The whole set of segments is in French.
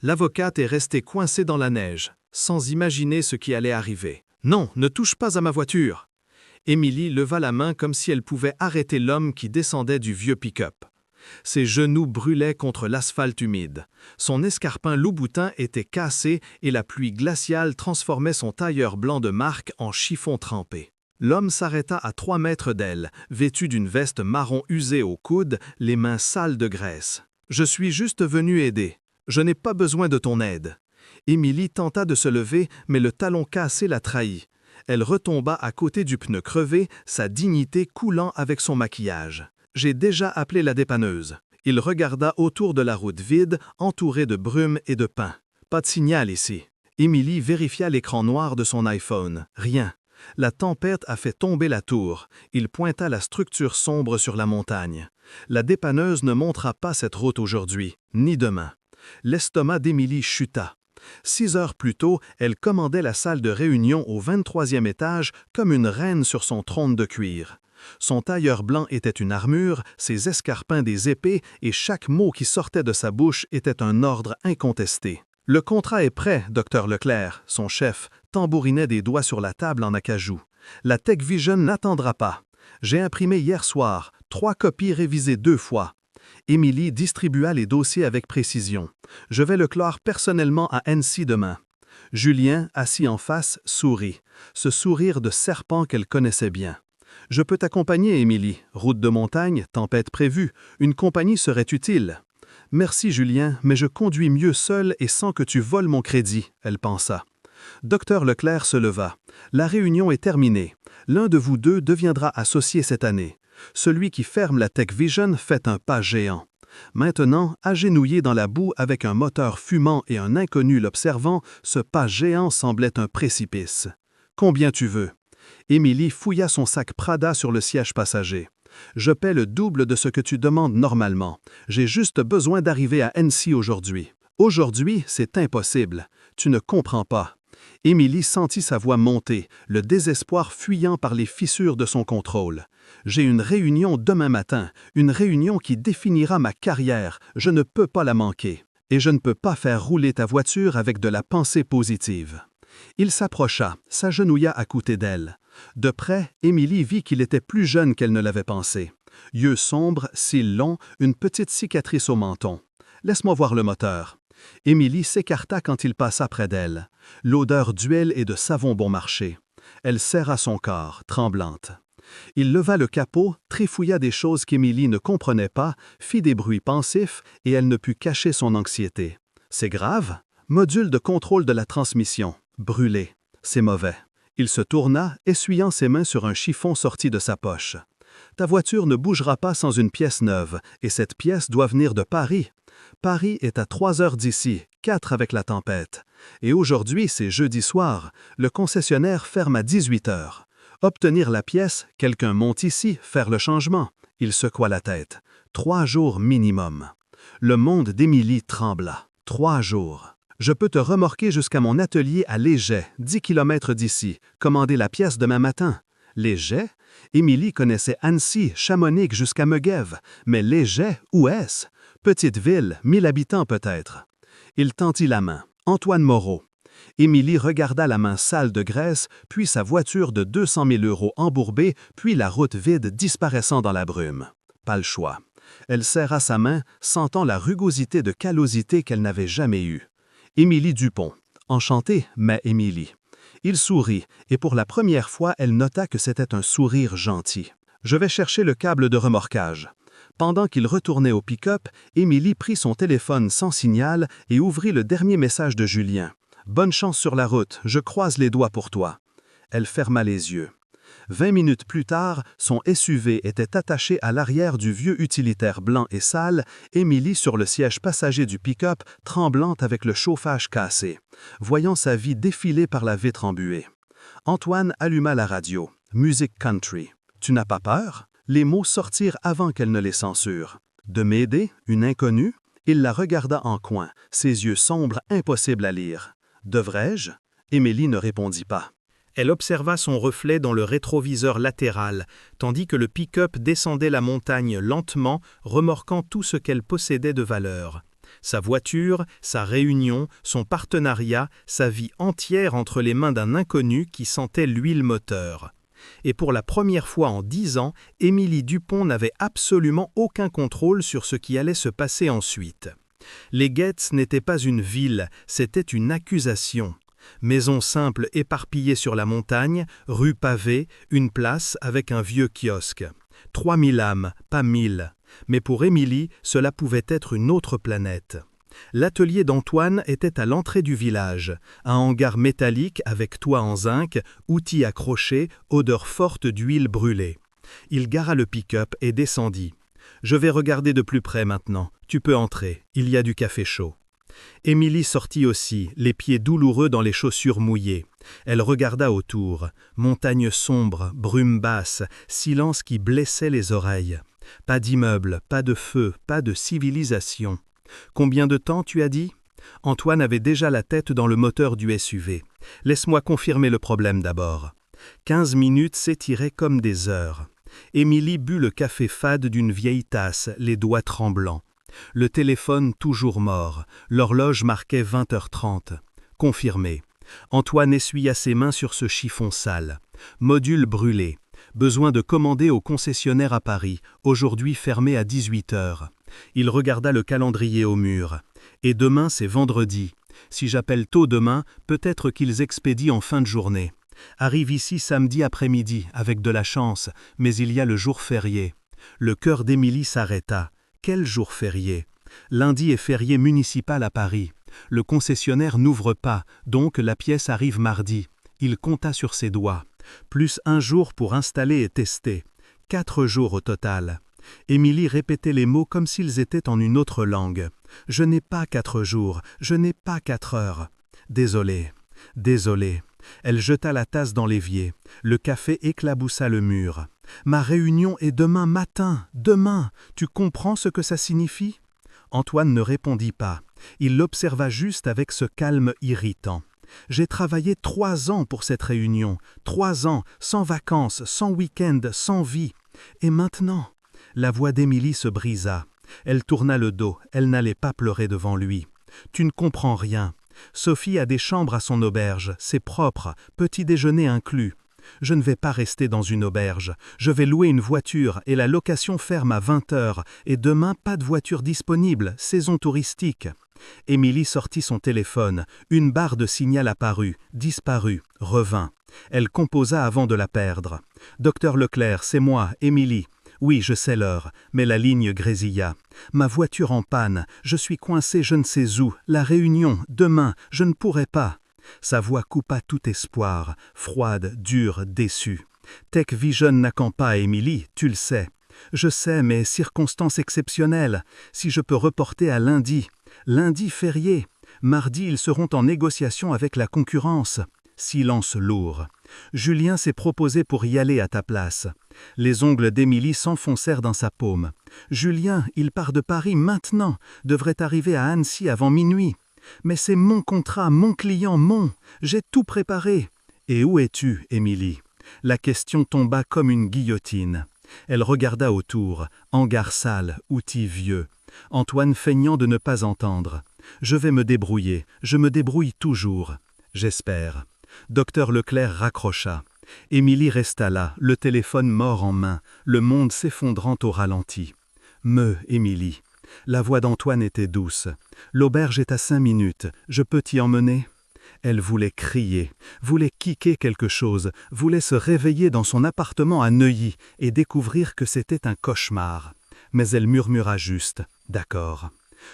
L'avocate est restée coincée dans la neige, sans imaginer ce qui allait arriver. « Non, ne touche pas à ma voiture !» Émilie leva la main comme si elle pouvait arrêter l'homme qui descendait du vieux pick-up. Ses genoux brûlaient contre l'asphalte humide. Son escarpin Louboutin était cassé et la pluie glaciale transformait son tailleur blanc de marque en chiffon trempé. L'homme s'arrêta à 3 mètres d'elle, vêtu d'une veste marron usée aux coudes, les mains sales de graisse. « Je suis juste venu aider. Je n'ai pas besoin de ton aide. » Émilie tenta de se lever, mais le talon cassé la trahit. Elle retomba à côté du pneu crevé, sa dignité coulant avec son maquillage. « J'ai déjà appelé la dépanneuse. » Il regarda autour de la route vide, entourée de brume et de pins. « Pas de signal ici. » Émilie vérifia l'écran noir de son iPhone. Rien. La tempête a fait tomber la tour. Il pointa la structure sombre sur la montagne. La dépanneuse ne montera pas cette route aujourd'hui, ni demain. L'estomac d'Émilie chuta. 6 heures plus tôt, elle commandait la salle de réunion au 23e étage comme une reine sur son trône de cuir. Son tailleur blanc était une armure, ses escarpins des épées et chaque mot qui sortait de sa bouche était un ordre incontesté. « Le contrat est prêt, Dr Leclerc », son chef tambourinait des doigts sur la table en acajou. « La Tech Vision n'attendra pas. J'ai imprimé hier soir, 3 copies révisées 2 fois. » Émilie distribua les dossiers avec précision. « Je vais le clore personnellement à Annecy demain. » Julien, assis en face, sourit. Ce sourire de serpent qu'elle connaissait bien. « Je peux t'accompagner, Émilie. Route de montagne, tempête prévue. Une compagnie serait utile. »« Merci, Julien, mais je conduis mieux seul et sans que tu voles mon crédit, » elle pensa. Dr Leclerc se leva. « La réunion est terminée. L'un de vous deux deviendra associé cette année. Celui qui ferme la Tech Vision fait un pas géant. Maintenant, agenouillé dans la boue avec un moteur fumant et un inconnu l'observant, ce pas géant semblait un précipice. « Combien tu veux ?» Émilie fouilla son sac Prada sur le siège passager. « Je paie le double de ce que tu demandes normalement. J'ai juste besoin d'arriver à Annecy aujourd'hui. »« Aujourd'hui, c'est impossible. Tu ne comprends pas. » Émilie sentit sa voix monter, le désespoir fuyant par les fissures de son contrôle. « J'ai une réunion demain matin, une réunion qui définira ma carrière. Je ne peux pas la manquer. Et je ne peux pas faire rouler ta voiture avec de la pensée positive. » Il s'approcha, s'agenouilla à côté d'elle. De près, Émilie vit qu'il était plus jeune qu'elle ne l'avait pensé. Yeux sombres, cils longs, une petite cicatrice au menton. « Laisse-moi voir le moteur. » Émilie s'écarta quand il passa près d'elle. L'odeur d'huile et de savon bon marché. Elle serra son corps, tremblante. Il leva le capot, trifouilla des choses qu'Émilie ne comprenait pas, fit des bruits pensifs et elle ne put cacher son anxiété. « C'est grave? » Module de contrôle de la transmission. Brûlé. C'est mauvais. Il se tourna, essuyant ses mains sur un chiffon sorti de sa poche. « Ta voiture ne bougera pas sans une pièce neuve, et cette pièce doit venir de Paris. Paris est à 3 heures d'ici, 4 avec la tempête. Et aujourd'hui, c'est jeudi soir. Le concessionnaire ferme à 18 heures. Obtenir la pièce, quelqu'un monte ici, faire le changement. » Il secoua la tête. 3 jours minimum. Le monde d'Émilie trembla. 3 jours. « Je peux te remorquer jusqu'à mon atelier à Léget, 10 km d'ici. Commander la pièce demain matin. » Léget? Émilie connaissait Annecy, Chamonix jusqu'à Megève. Mais Léget, où est-ce? Petite ville, 1000 habitants peut-être. Il tendit la main. Antoine Moreau. Émilie regarda la main sale de graisse, puis sa voiture de 200 000 € embourbée, puis la route vide disparaissant dans la brume. Pas le choix. Elle serra sa main, sentant la rugosité de callosité qu'elle n'avait jamais eue. Émilie Dupont. Enchantée, mais Émilie. Il sourit, et pour la première fois, elle nota que c'était un sourire gentil. « Je vais chercher le câble de remorquage. » Pendant qu'il retournait au pick-up, Émilie prit son téléphone sans signal et ouvrit le dernier message de Julien. « Bonne chance sur la route, je croise les doigts pour toi. » Elle ferma les yeux. 20 minutes plus tard, son SUV était attaché à l'arrière du vieux utilitaire blanc et sale, Émilie sur le siège passager du pick-up, tremblante avec le chauffage cassé, voyant sa vie défiler par la vitre embuée. Antoine alluma la radio. Musique country. « Tu n'as pas peur ?» Les mots sortirent avant qu'elle ne les censure. « De m'aider, une inconnue ?» Il la regarda en coin, ses yeux sombres impossibles à lire. « Devrais-je ?» Émilie ne répondit pas. Elle observa son reflet dans le rétroviseur latéral, tandis que le pick-up descendait la montagne lentement, remorquant tout ce qu'elle possédait de valeur. Sa voiture, sa réunion, son partenariat, sa vie entière entre les mains d'un inconnu qui sentait l'huile moteur. Et pour la première fois en 10 ans, Émilie Dupont n'avait absolument aucun contrôle sur ce qui allait se passer ensuite. Les Getz n'étaient pas une ville, c'était une accusation. Maison simple éparpillée sur la montagne, rue pavée, une place avec un vieux kiosque. 3000 âmes, pas 1000. Mais pour Émilie, cela pouvait être une autre planète. L'atelier d'Antoine était à l'entrée du village, un hangar métallique avec toit en zinc, outils accrochés, odeur forte d'huile brûlée. Il gara le pick-up et descendit. « Je vais regarder de plus près maintenant. Tu peux entrer, il y a du café chaud. » Émilie sortit aussi, les pieds douloureux dans les chaussures mouillées. Elle regarda autour. Montagne sombre, brume basse, silence qui blessait les oreilles. Pas d'immeuble, pas de feu, pas de civilisation. Combien de temps, tu as dit ? Antoine avait déjà la tête dans le moteur du SUV. Laisse-moi confirmer le problème d'abord. 15 minutes s'étiraient comme des heures. Émilie but le café fade d'une vieille tasse, les doigts tremblants. Le téléphone toujours mort. L'horloge marquait 20h30. Confirmé. Antoine essuya ses mains sur ce chiffon sale. Module brûlé. Besoin de commander au concessionnaire à Paris, aujourd'hui fermé à 18h. Il regarda le calendrier au mur. Et demain, c'est vendredi. Si j'appelle tôt demain, peut-être qu'ils expédient en fin de journée. Arrive ici samedi après-midi, avec de la chance, mais il y a le jour férié. Le cœur d'Émilie s'arrêta. Quel jour férié? Lundi est férié municipal à Paris. Le concessionnaire n'ouvre pas, donc la pièce arrive mardi. Il compta sur ses doigts. Plus un jour pour installer et tester. 4 jours au total. Émilie répétait les mots comme s'ils étaient en une autre langue. « Je n'ai pas 4 jours, je n'ai pas 4 heures. » Désolée, désolée. Elle jeta la tasse dans l'évier. Le café éclaboussa le mur. « Ma réunion est demain matin, demain. Tu comprends ce que ça signifie ?» Antoine ne répondit pas. Il l'observa juste avec ce calme irritant. « J'ai travaillé 3 ans pour cette réunion. 3 ans, sans vacances, sans week-end, sans vie. Et maintenant ?» La voix d'Émilie se brisa. Elle tourna le dos, elle n'allait pas pleurer devant lui. « Tu ne comprends rien. Sophie a des chambres à son auberge, c'est propre, petit déjeuner inclus. Je ne vais pas rester dans une auberge. Je vais louer une voiture et la location ferme à 20h. Et demain, pas de voiture disponible, saison touristique. » Émilie sortit son téléphone. Une barre de signal apparut, disparut, revint. Elle composa avant de la perdre. « Docteur Leclerc, c'est moi, Émilie. » « Oui, je sais l'heure, mais la ligne grésilla. Ma voiture en panne, je suis coincé je ne sais où, la réunion, demain, je ne pourrai pas. » Sa voix coupa tout espoir, froide, dure, déçue. « Tech Vision n'accend pas, Émilie, tu le sais. » « Je sais, mais circonstances exceptionnelles. Si je peux reporter à lundi. Lundi férié. Mardi, ils seront en négociation avec la concurrence. » Silence lourd. « Julien s'est proposé pour y aller à ta place. » Les ongles d'Émilie s'enfoncèrent dans sa paume. « Julien, il part de Paris maintenant, devrait arriver à Annecy avant minuit. Mais c'est mon contrat, mon client, mon. J'ai tout préparé. » « Et où es-tu, Émilie ?» La question tomba comme une guillotine. Elle regarda autour, hangar sale, outils vieux. Antoine feignant de ne pas entendre. « Je vais me débrouiller, je me débrouille toujours. J'espère. » Docteur Leclerc raccrocha. Émilie resta là, le téléphone mort en main, le monde s'effondrant au ralenti. « Émilie. » La voix d'Antoine était douce. « L'auberge est à 5 minutes, je peux t'y emmener ?» Elle voulait crier, voulait kicker quelque chose, voulait se réveiller dans son appartement à Neuilly et découvrir que c'était un cauchemar. Mais elle murmura juste « D'accord ».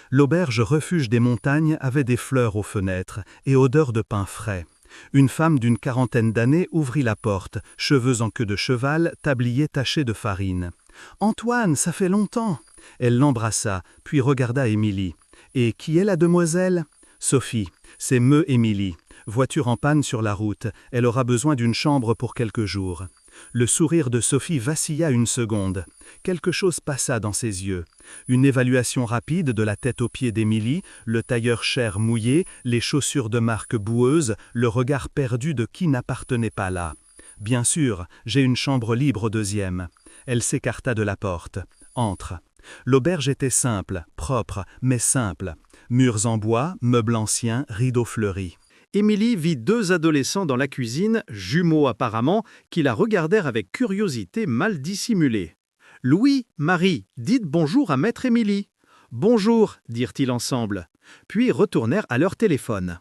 L'auberge refuge des montagnes avait des fleurs aux fenêtres et odeur de pain frais. Une femme d'une 40aine d'années ouvrit la porte, cheveux en queue de cheval, tablier taché de farine. « Antoine, ça fait longtemps !» Elle l'embrassa, puis regarda Émilie. « Et qui est la demoiselle ?»« Sophie, c'est Émilie. Voiture en panne sur la route, elle aura besoin d'une chambre pour quelques jours. » Le sourire de Sophie vacilla une seconde. Quelque chose passa dans ses yeux. Une évaluation rapide de la tête aux pieds d'Émilie, le tailleur cher mouillé, les chaussures de marque boueuse, le regard perdu de qui n'appartenait pas là. « Bien sûr, j'ai une chambre libre au 2e. » Elle s'écarta de la porte. « Entre. » L'auberge était simple, propre, mais simple. Murs en bois, meubles anciens, rideaux fleuris. Émilie vit 2 adolescents dans la cuisine, jumeaux apparemment, qui la regardèrent avec curiosité mal dissimulée. « Louis, Marie, dites bonjour à maître Émilie. »« Bonjour, dirent-ils ensemble, puis retournèrent à leur téléphone.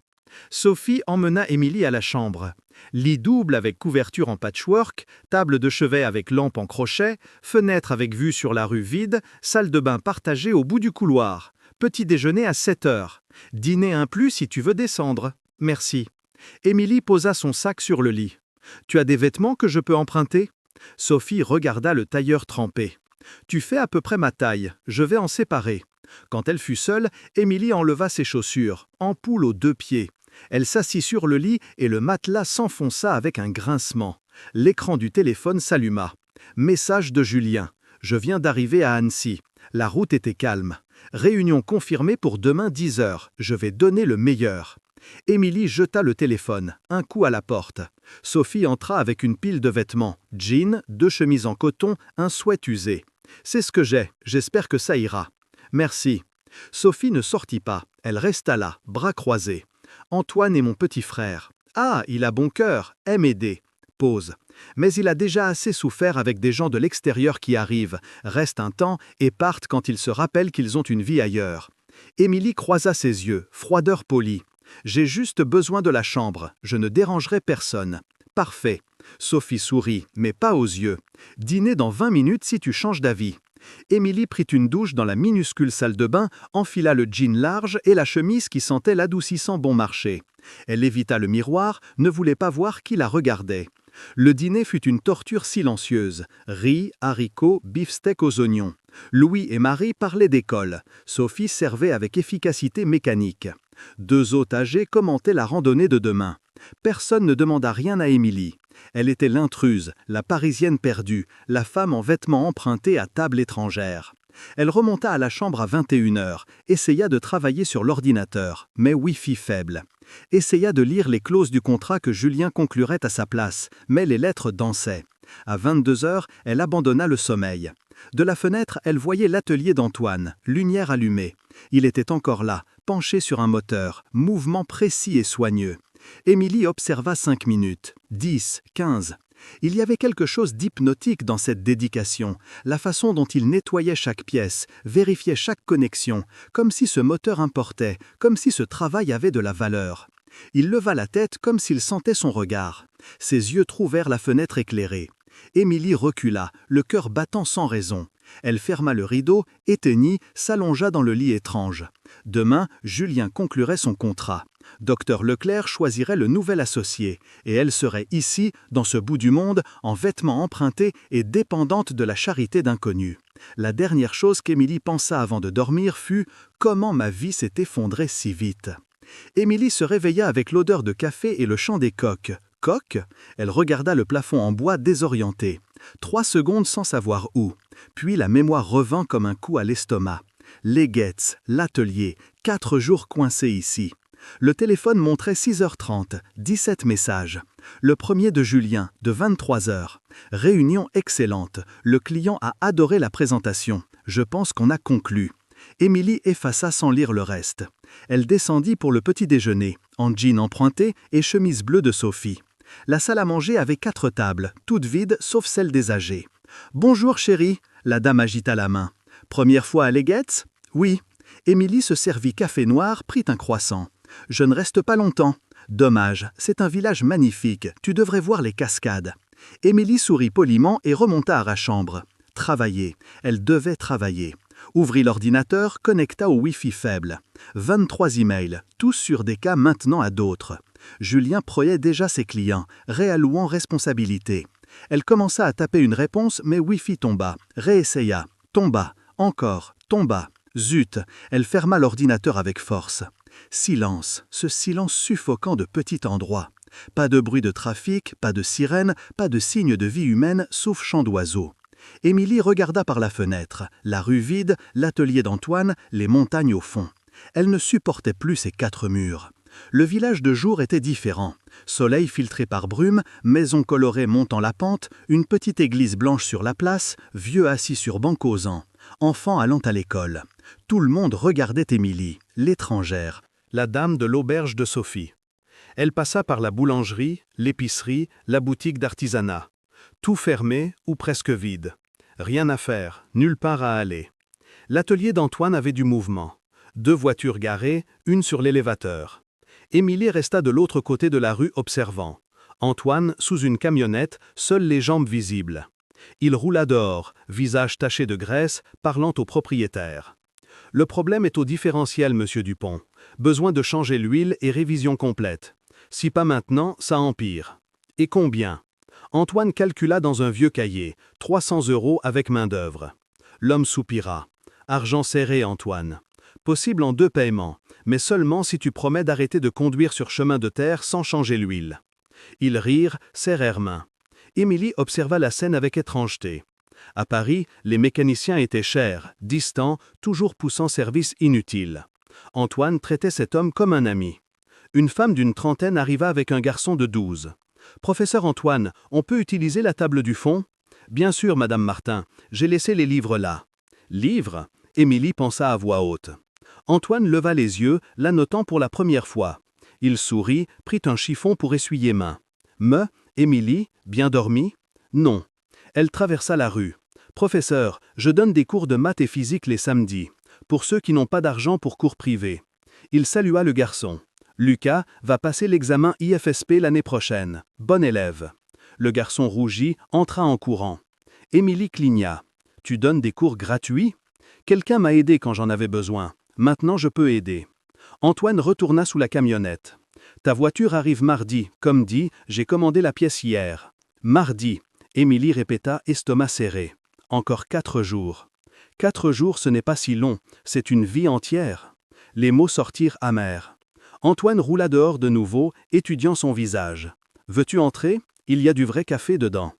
Sophie emmena Émilie à la chambre. Lit double avec couverture en patchwork, table de chevet avec lampe en crochet, fenêtre avec vue sur la rue vide, salle de bain partagée au bout du couloir. Petit déjeuner à 7 heures. Dîner inclus si tu veux descendre. Merci. Émilie posa son sac sur le lit. Tu as des vêtements que je peux emprunter? Sophie regarda le tailleur trempé. Tu fais à peu près ma taille, je vais en séparer. Quand elle fut seule, Émilie enleva ses chaussures, ampoule aux 2 pieds. Elle s'assit sur le lit et le matelas s'enfonça avec un grincement. L'écran du téléphone s'alluma. Message de Julien. Je viens d'arriver à Annecy. La route était calme. Réunion confirmée pour demain 10 heures. Je vais donner le meilleur. Émilie jeta le téléphone, un coup à la porte. Sophie entra avec une pile de vêtements, jeans, 2 chemises en coton, un sweat usé. C'est ce que j'ai, j'espère que ça ira. Merci. Sophie ne sortit pas, elle resta là, bras croisés. Antoine est mon petit frère. Ah, il a bon cœur, aime aider. Pause. Mais il a déjà assez souffert avec des gens de l'extérieur qui arrivent, restent un temps et partent quand ils se rappellent qu'ils ont une vie ailleurs. Émilie croisa ses yeux, froideur polie. J'ai juste besoin de la chambre, je ne dérangerai personne. Parfait. Sophie sourit, mais pas aux yeux. Dîner dans 20 minutes si tu changes d'avis. Émilie prit une douche dans la minuscule salle de bain, enfila le jean large et la chemise qui sentait l'adoucissant bon marché. Elle évita le miroir, ne voulait pas voir qui la regardait. Le dîner fut une torture silencieuse. Riz, haricots, beefsteak aux oignons. Louis et Marie parlaient d'école. Sophie servait avec efficacité mécanique. 2 hôtes âgés commentaient la randonnée de demain. Personne ne demanda rien à Émilie. Elle était l'intruse, la Parisienne perdue, la femme en vêtements empruntés à table étrangère. Elle remonta à la chambre à 21 heures, essaya de travailler sur l'ordinateur, mais Wi-Fi faible. Essaya de lire les clauses du contrat que Julien conclurait à sa place, mais les lettres dansaient. À 22 heures, elle abandonna le sommeil. De la fenêtre, elle voyait l'atelier d'Antoine, lumière allumée. Il était encore là, penché sur un moteur, mouvement précis et soigneux. Émilie observa 5 minutes, 10, 15. Il y avait quelque chose d'hypnotique dans cette dédication, la façon dont il nettoyait chaque pièce, vérifiait chaque connexion, comme si ce moteur importait, comme si ce travail avait de la valeur. Il leva la tête comme s'il sentait son regard. Ses yeux trouvèrent la fenêtre éclairée. Émilie recula, le cœur battant sans raison. Elle ferma le rideau, éteignit, s'allongea dans le lit étrange. Demain, Julien conclurait son contrat. Docteur Leclerc choisirait le nouvel associé, et elle serait ici, dans ce bout du monde, en vêtements empruntés et dépendante de la charité d'inconnus. La dernière chose qu'Émilie pensa avant de dormir fut « Comment ma vie s'est effondrée si vite ?» Émilie se réveilla avec l'odeur de café et le chant des coqs. Coq? Elle regarda le plafond en bois désorienté. 3 secondes sans savoir où. Puis la mémoire revint comme un coup à l'estomac. Les Guettes, l'atelier, 4 jours coincés ici. Le téléphone montrait 6h30, 17 messages. Le premier de Julien, de 23h. Réunion excellente. Le client a adoré la présentation. Je pense qu'on a conclu. Émilie effaça sans lire le reste. Elle descendit pour le petit déjeuner, en jean emprunté et chemise bleue de Sophie. La salle à manger avait 4 tables, toutes vides sauf celle des âgés. « Bonjour chérie », la dame agita la main. « Première fois à Legetz ?»« Oui. » Émilie se servit café noir, prit un croissant. « Je ne reste pas longtemps. Dommage, c'est un village magnifique, tu devrais voir les cascades. » Émilie sourit poliment et remonta à la chambre. Travailler, elle devait travailler. Ouvrit l'ordinateur, connecta au Wi-Fi faible. 23 emails, tous sur des cas maintenant à d'autres. Julien proyait déjà ses clients, réallouant responsabilité. Elle commença à taper une réponse, mais Wi-Fi tomba. Réessaya. Tomba. Encore. Tomba. Zut. Elle ferma l'ordinateur avec force. Silence. Ce silence suffocant de petit endroit. Pas de bruit de trafic, pas de sirène, pas de signe de vie humaine, sauf chant d'oiseaux. Émilie regarda par la fenêtre, la rue vide, l'atelier d'Antoine, les montagnes au fond. Elle ne supportait plus ces 4 murs. Le village de jour était différent. Soleil filtré par brume, maisons colorées montant la pente, une petite église blanche sur la place, vieux assis sur banc causant, enfants allant à l'école. Tout le monde regardait Émilie. l'étrangère. La dame de l'auberge de Sophie. Elle passa par la boulangerie, l'épicerie, la boutique d'artisanat. Tout fermé ou presque vide. Rien à faire, nulle part à aller. L'atelier d'Antoine avait du mouvement. 2 voitures garées, une sur l'élévateur. Émilie resta de l'autre côté de la rue observant. Antoine sous une camionnette, seules les jambes visibles. Il roula dehors, visage taché de graisse, parlant au propriétaire. Le problème est au différentiel, monsieur Dupont. Besoin de changer l'huile et révision complète. Si pas maintenant, ça empire. Et combien? Antoine calcula dans un vieux cahier, 300 € avec main-d'œuvre. L'homme soupira. Argent serré, Antoine. Possible en 2 paiements, mais seulement si tu promets d'arrêter de conduire sur chemin de terre sans changer l'huile. Ils rirent, serrèrent main. Émilie observa la scène avec étrangeté. À Paris, les mécaniciens étaient chers, distants, toujours poussant service inutile. Antoine traitait cet homme comme un ami. Une femme d'une trentaine arriva avec un garçon de 12. « Professeur Antoine, on peut utiliser la table du fond ?»« Bien sûr, Madame Martin, j'ai laissé les livres là. »« Livres ?» Émilie pensa à voix haute. Antoine leva les yeux, la notant pour la première fois. Il sourit, prit un chiffon pour essuyer main. « Émilie, bien dormi ?»« Non. » Elle traversa la rue. « Professeur, je donne des cours de maths et physique les samedis, pour ceux qui n'ont pas d'argent pour cours privés. » Il salua le garçon. « Lucas va passer l'examen IFSP l'année prochaine. Bon élève. » Le garçon rougit, entra en courant. Émilie cligna. « Tu donnes des cours gratuits ? Quelqu'un m'a aidé quand j'en avais besoin. Maintenant je peux aider. » Antoine retourna sous la camionnette. « Ta voiture arrive mardi, comme dit, j'ai commandé la pièce hier. »« Mardi. » Émilie répéta, estomac serré. « Encore 4 jours. »« 4 jours, ce n'est pas si long, c'est une vie entière. » Les mots sortirent amers. Antoine roula dehors de nouveau, étudiant son visage. « Veux-tu entrer? Il y a du vrai café dedans. »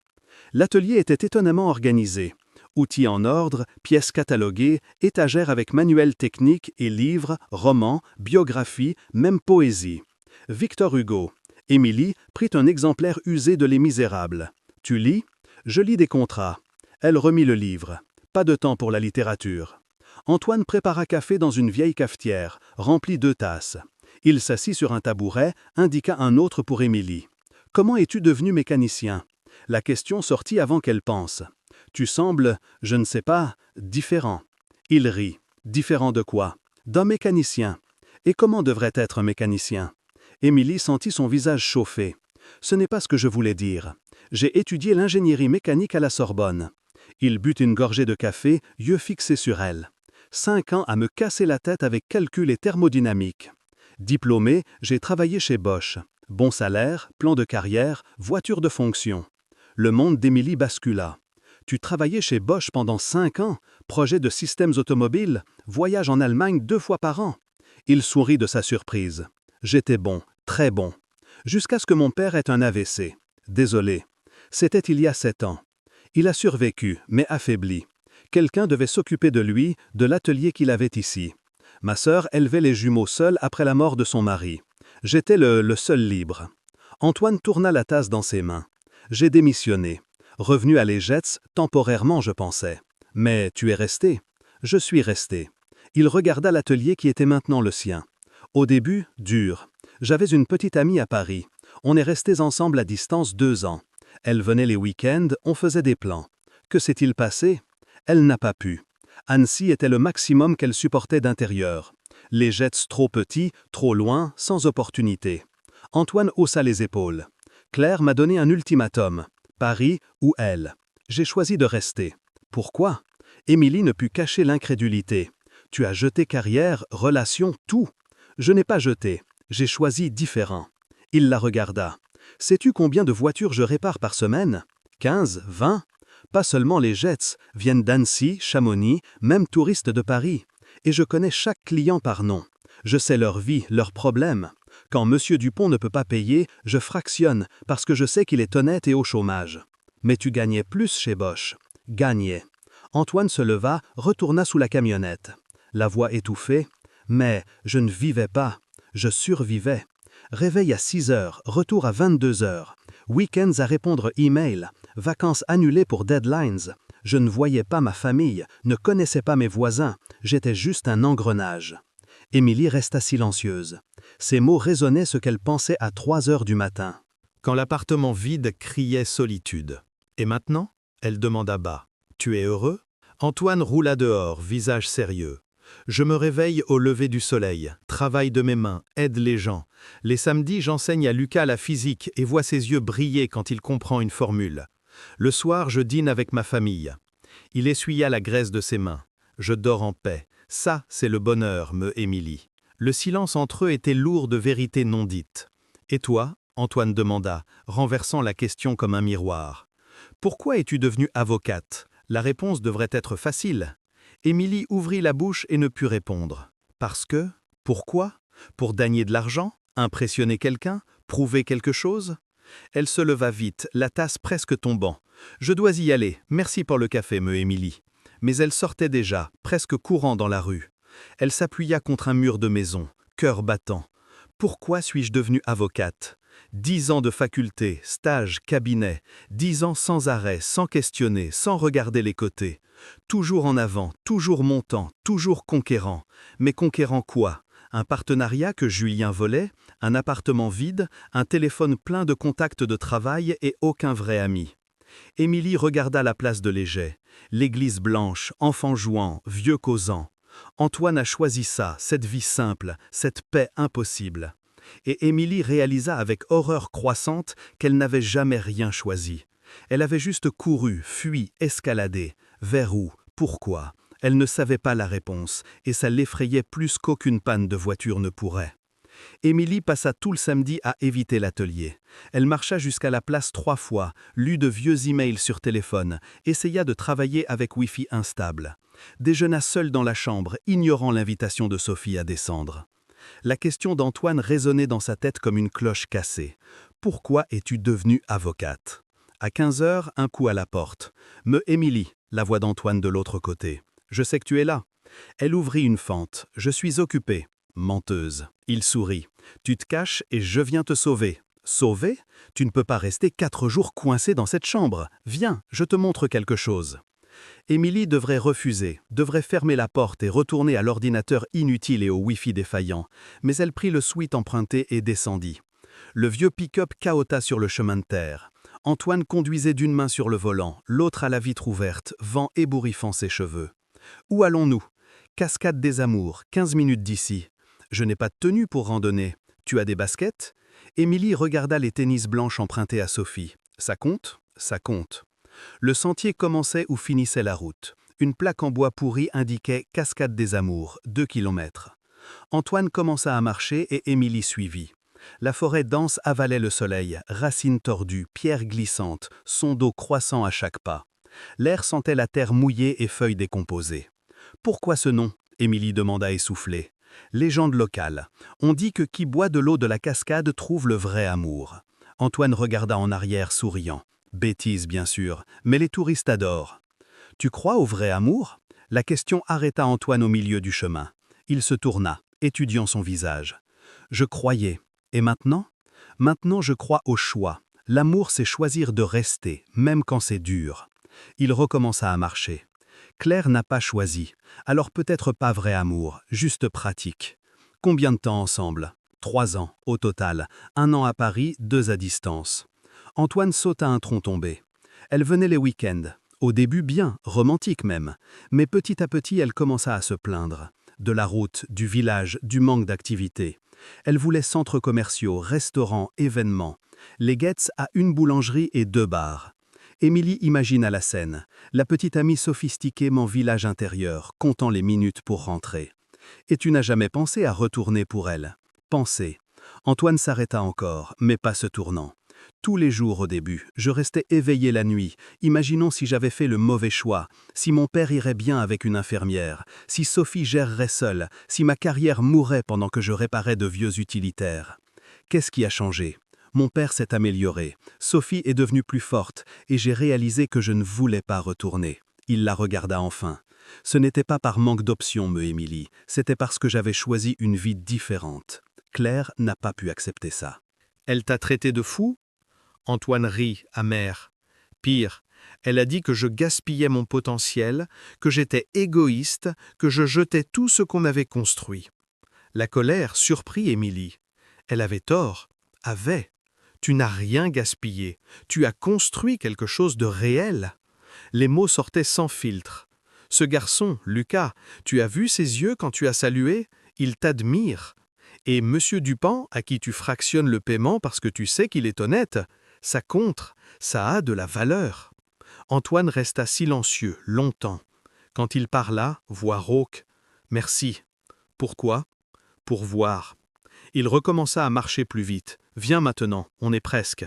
L'atelier était étonnamment organisé. Outils en ordre, pièces cataloguées, étagères avec manuels techniques et livres, romans, biographies, même poésie. Victor Hugo. Émilie prit un exemplaire usé de Les Misérables. « Tu lis ?»« Je lis des contrats. » Elle remit le livre. Pas de temps pour la littérature. Antoine prépara café dans une vieille cafetière, remplit 2 tasses. Il s'assit sur un tabouret, indiqua un autre pour Émilie. « Comment es-tu devenu mécanicien ?» La question sortit avant qu'elle pense. « Tu sembles, je ne sais pas, différent. » Il rit. « Différent de quoi ? » « D'un mécanicien. » « Et comment devrait être un mécanicien ?» Émilie sentit son visage chauffer. « Ce n'est pas ce que je voulais dire. J'ai étudié l'ingénierie mécanique à la Sorbonne. » Il but une gorgée de café, yeux fixés sur elle. 5 ans à me casser la tête avec calcul et thermodynamique. Diplômé, j'ai travaillé chez Bosch. Bon salaire, plan de carrière, voiture de fonction. Le monde d'Émilie bascula. Tu travaillais chez Bosch pendant 5 ans, projet de systèmes automobiles, voyage en Allemagne 2 fois par an. Il sourit de sa surprise. J'étais bon, très bon. Jusqu'à ce que mon père ait un AVC. Désolé. C'était il y a 7 ans. Il a survécu, mais affaibli. Quelqu'un devait s'occuper de lui, de l'atelier qu'il avait ici. Ma sœur élevait les jumeaux seule après la mort de son mari. J'étais le seul libre. Antoine tourna la tasse dans ses mains. J'ai démissionné. Revenu à l'Egetz, temporairement je pensais. Mais tu es resté. Je suis resté. Il regarda l'atelier qui était maintenant le sien. Au début, dur. J'avais une petite amie à Paris. On est restés ensemble à distance 2 ans. Elle venait les week-ends, on faisait des plans. Que s'est-il passé? Elle n'a pas pu. Annecy était le maximum qu'elle supportait d'intérieur. Les Jets trop petits, trop loin, sans opportunité. Antoine haussa les épaules. Claire m'a donné un ultimatum. Paris ou elle. J'ai choisi de rester. Pourquoi? Émilie ne put cacher l'incrédulité. Tu as jeté carrière, relations, tout. Je n'ai pas jeté. J'ai choisi différent. Il la regarda. Sais-tu combien de voitures je répare par semaine? 15, 20? Pas seulement les Jets, viennent d'Annecy, Chamonix, même touristes de Paris. Et je connais chaque client par nom. Je sais leur vie, leurs problèmes. Quand Monsieur Dupont ne peut pas payer, je fractionne, parce que je sais qu'il est honnête et au chômage. Mais tu gagnais plus chez Bosch. Gagnais. Antoine se leva, retourna sous la camionnette. La voix étouffée. Mais je ne vivais pas. Je survivais. Réveil à 6 heures, retour à 22 heures. Week-ends à répondre email. Vacances annulées pour deadlines. Je ne voyais pas ma famille, ne connaissais pas mes voisins. J'étais juste un engrenage. Émilie resta silencieuse. Ces mots résonnaient ce qu'elle pensait à 3 heures du matin. Quand l'appartement vide criait solitude. Et maintenant? Elle demanda bas. Tu es heureux? Antoine roula dehors, visage sérieux. Je me réveille au lever du soleil, travaille de mes mains, aide les gens. Les samedis, j'enseigne à Lucas la physique et vois ses yeux briller quand il comprend une formule. Le soir, je dîne avec ma famille. Il essuya la graisse de ses mains. Je dors en paix. Ça, c'est le bonheur, me Émilie. Le silence entre eux était lourd de vérités non dites. Et toi? Antoine demanda, renversant la question comme un miroir. Pourquoi es-tu devenue avocate? La réponse devrait être facile. Émilie ouvrit la bouche et ne put répondre. Parce que? Pourquoi? Pour gagner de l'argent? Impressionner quelqu'un? Prouver quelque chose? Elle se leva vite, la tasse presque tombant. Je dois y aller, merci pour le café, me Émilie. Mais elle sortait déjà, presque courant dans la rue. Elle s'appuya contre un mur de maison, cœur battant. Pourquoi suis-je devenue avocate? 10 ans de faculté, stage, cabinet, 10 ans sans arrêt, sans questionner, sans regarder les côtés. Toujours en avant, toujours montant, toujours conquérant. Mais conquérant quoi? Un partenariat que Julien volait, un appartement vide, un téléphone plein de contacts de travail et aucun vrai ami. Émilie regarda la place de Léger. L'église blanche, enfants jouant, vieux causant. Antoine a choisi ça, cette vie simple, cette paix impossible. Et Émilie réalisa avec horreur croissante qu'elle n'avait jamais rien choisi. Elle avait juste couru, fui, escaladé. Vers où? Pourquoi? Elle ne savait pas la réponse, et ça l'effrayait plus qu'aucune panne de voiture ne pourrait. Émilie passa tout le samedi à éviter l'atelier. Elle marcha jusqu'à la place 3 fois, lut de vieux emails sur téléphone, essaya de travailler avec Wi-Fi instable. Déjeuna seule dans la chambre, ignorant l'invitation de Sophie à descendre. La question d'Antoine résonnait dans sa tête comme une cloche cassée. Pourquoi es-tu devenue avocate? À 15 heures, un coup à la porte. Me Émilie, la voix d'Antoine de l'autre côté. Je sais que tu es là. Elle ouvrit une fente. Je suis occupée. Menteuse. Il sourit. Tu te caches et je viens te sauver. Sauver? Tu ne peux pas rester 4 jours coincé dans cette chambre. Viens, je te montre quelque chose. Émilie devrait refuser, devrait fermer la porte et retourner à l'ordinateur inutile et au Wi-Fi défaillant, mais elle prit le suite emprunté et descendit. Le vieux pick-up cahota sur le chemin de terre. Antoine conduisait d'une main sur le volant, l'autre à la vitre ouverte, vent ébouriffant ses cheveux. Où allons-nous? Cascade des Amours, 15 minutes d'ici. Je n'ai pas de tenue pour randonner. Tu as des baskets? Émilie regarda les tennis blanches empruntées à Sophie. Ça compte? Ça compte. Le sentier commençait ou finissait la route. Une plaque en bois pourri indiquait Cascade des Amours, 2 kilomètres. Antoine commença à marcher et Émilie suivit. La forêt dense avalait le soleil, racines tordues, pierres glissantes, son dos croissant à chaque pas. L'air sentait la terre mouillée et feuilles décomposées. Pourquoi ce nom? Émilie demanda essoufflée. Légende locale. On dit que qui boit de l'eau de la cascade trouve le vrai amour. Antoine regarda en arrière souriant. Bêtise bien sûr, mais les touristes adorent. Tu crois au vrai amour? La question arrêta Antoine au milieu du chemin. Il se tourna, étudiant son visage. Je croyais. Et maintenant? Maintenant je crois au choix. L'amour c'est choisir de rester, même quand c'est dur. Il recommença à marcher. Claire n'a pas choisi, alors peut-être pas vrai amour, juste pratique. Combien de temps ensemble? 3 ans, au total. 1 an à Paris, 2 à distance. Antoine sauta un tronc tombé. Elle venait les week-ends. Au début bien, romantique même. Mais petit à petit, elle commença à se plaindre. De la route, du village, du manque d'activité. Elle voulait centres commerciaux, restaurants, événements. Les Getz à une boulangerie et 2 bars. Émilie imagina la scène. La petite amie sophistiquée en village intérieur, comptant les minutes pour rentrer. Et tu n'as jamais pensé à retourner pour elle? Penser. Antoine s'arrêta encore, mais pas se tournant. Tous les jours au début, je restais éveillé la nuit, imaginons si j'avais fait le mauvais choix, si mon père irait bien avec une infirmière, si Sophie gérerait seule, si ma carrière mourrait pendant que je réparais de vieux utilitaires. Qu'est-ce qui a changé? Mon père s'est amélioré, Sophie est devenue plus forte, et j'ai réalisé que je ne voulais pas retourner. Il la regarda enfin. Ce n'était pas par manque d'options, me Émilie, c'était parce que j'avais choisi une vie différente. Claire n'a pas pu accepter ça. Elle t'a traité de fou? Antoine rit, amer. Pire, elle a dit que je gaspillais mon potentiel, que j'étais égoïste, que je jetais tout ce qu'on avait construit. La colère surprit Émilie. Elle avait tort. Avait. Tu n'as rien gaspillé. Tu as construit quelque chose de réel. Les mots sortaient sans filtre. Ce garçon, Lucas, tu as vu ses yeux quand tu as salué? Il t'admire. Et Monsieur Dupin, à qui tu fractionnes le paiement parce que tu sais qu'il est honnête, ça compte, ça a de la valeur. Antoine resta silencieux longtemps. Quand il parla, voix rauque, « Merci. » Pourquoi? Pour voir. Il recommença à marcher plus vite. « Viens maintenant, on est presque. »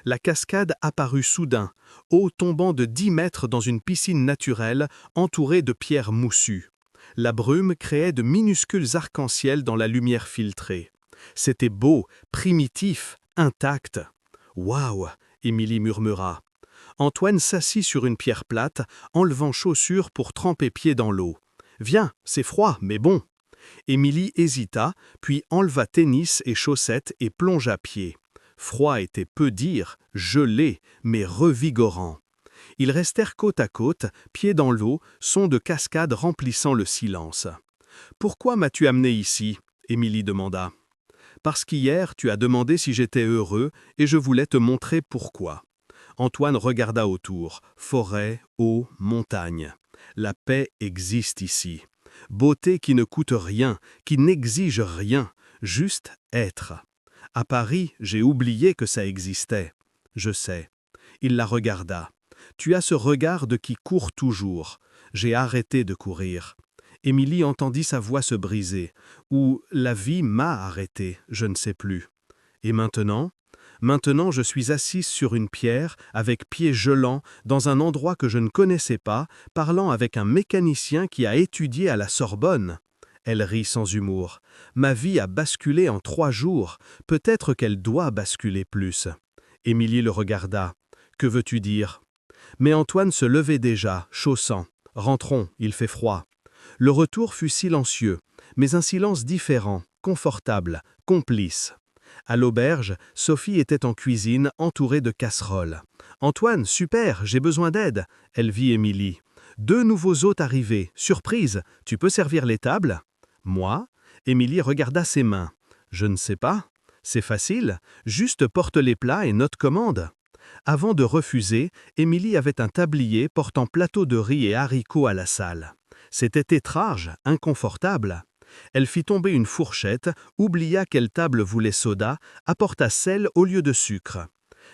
La cascade apparut soudain, eau tombant de 10 mètres dans une piscine naturelle entourée de pierres moussues. La brume créait de minuscules arcs-en-ciel dans la lumière filtrée. C'était beau, primitif, intact. « Waouh !» Émilie murmura. Antoine s'assit sur une pierre plate, enlevant chaussures pour tremper pieds dans l'eau. « Viens, c'est froid, mais bon. » Émilie hésita, puis enleva tennis et chaussettes et plongea pied. Froid était peu dire, gelé, mais revigorant. Ils restèrent côte à côte, pieds dans l'eau, son de cascade remplissant le silence. « Pourquoi m'as-tu amené ici ?» Émilie demanda. « Parce qu'hier, tu as demandé si j'étais heureux et je voulais te montrer pourquoi. » Antoine regarda autour. Forêt, eau, montagne. La paix existe ici. Beauté qui ne coûte rien, qui n'exige rien, juste être. À Paris, j'ai oublié que ça existait. Je sais. Il la regarda. Tu as ce regard de qui court toujours. J'ai arrêté de courir. Émilie entendit sa voix se briser. Ou la vie m'a arrêté, je ne sais plus. Et maintenant? Maintenant, je suis assise sur une pierre, avec pieds gelants, dans un endroit que je ne connaissais pas, parlant avec un mécanicien qui a étudié à la Sorbonne. Elle rit sans humour. Ma vie a basculé en 3 jours. Peut-être qu'elle doit basculer plus. Émilie le regarda. Que veux-tu dire? Mais Antoine se levait déjà, chaussant. Rentrons, il fait froid. Le retour fut silencieux, mais un silence différent, confortable, complice. À l'auberge, Sophie était en cuisine, entourée de casseroles. « Antoine, super, j'ai besoin d'aide !» Elle vit Émilie. « 2 nouveaux hôtes arrivés. Surprise, tu peux servir les tables ?» Moi? Émilie regarda ses mains. « Je ne sais pas. C'est facile. Juste porte les plats et note commande. » Avant de refuser, Émilie avait un tablier portant plateau de riz et haricots à la salle. C'était étrange, inconfortable. Elle fit tomber une fourchette, oublia quelle table voulait soda, apporta sel au lieu de sucre.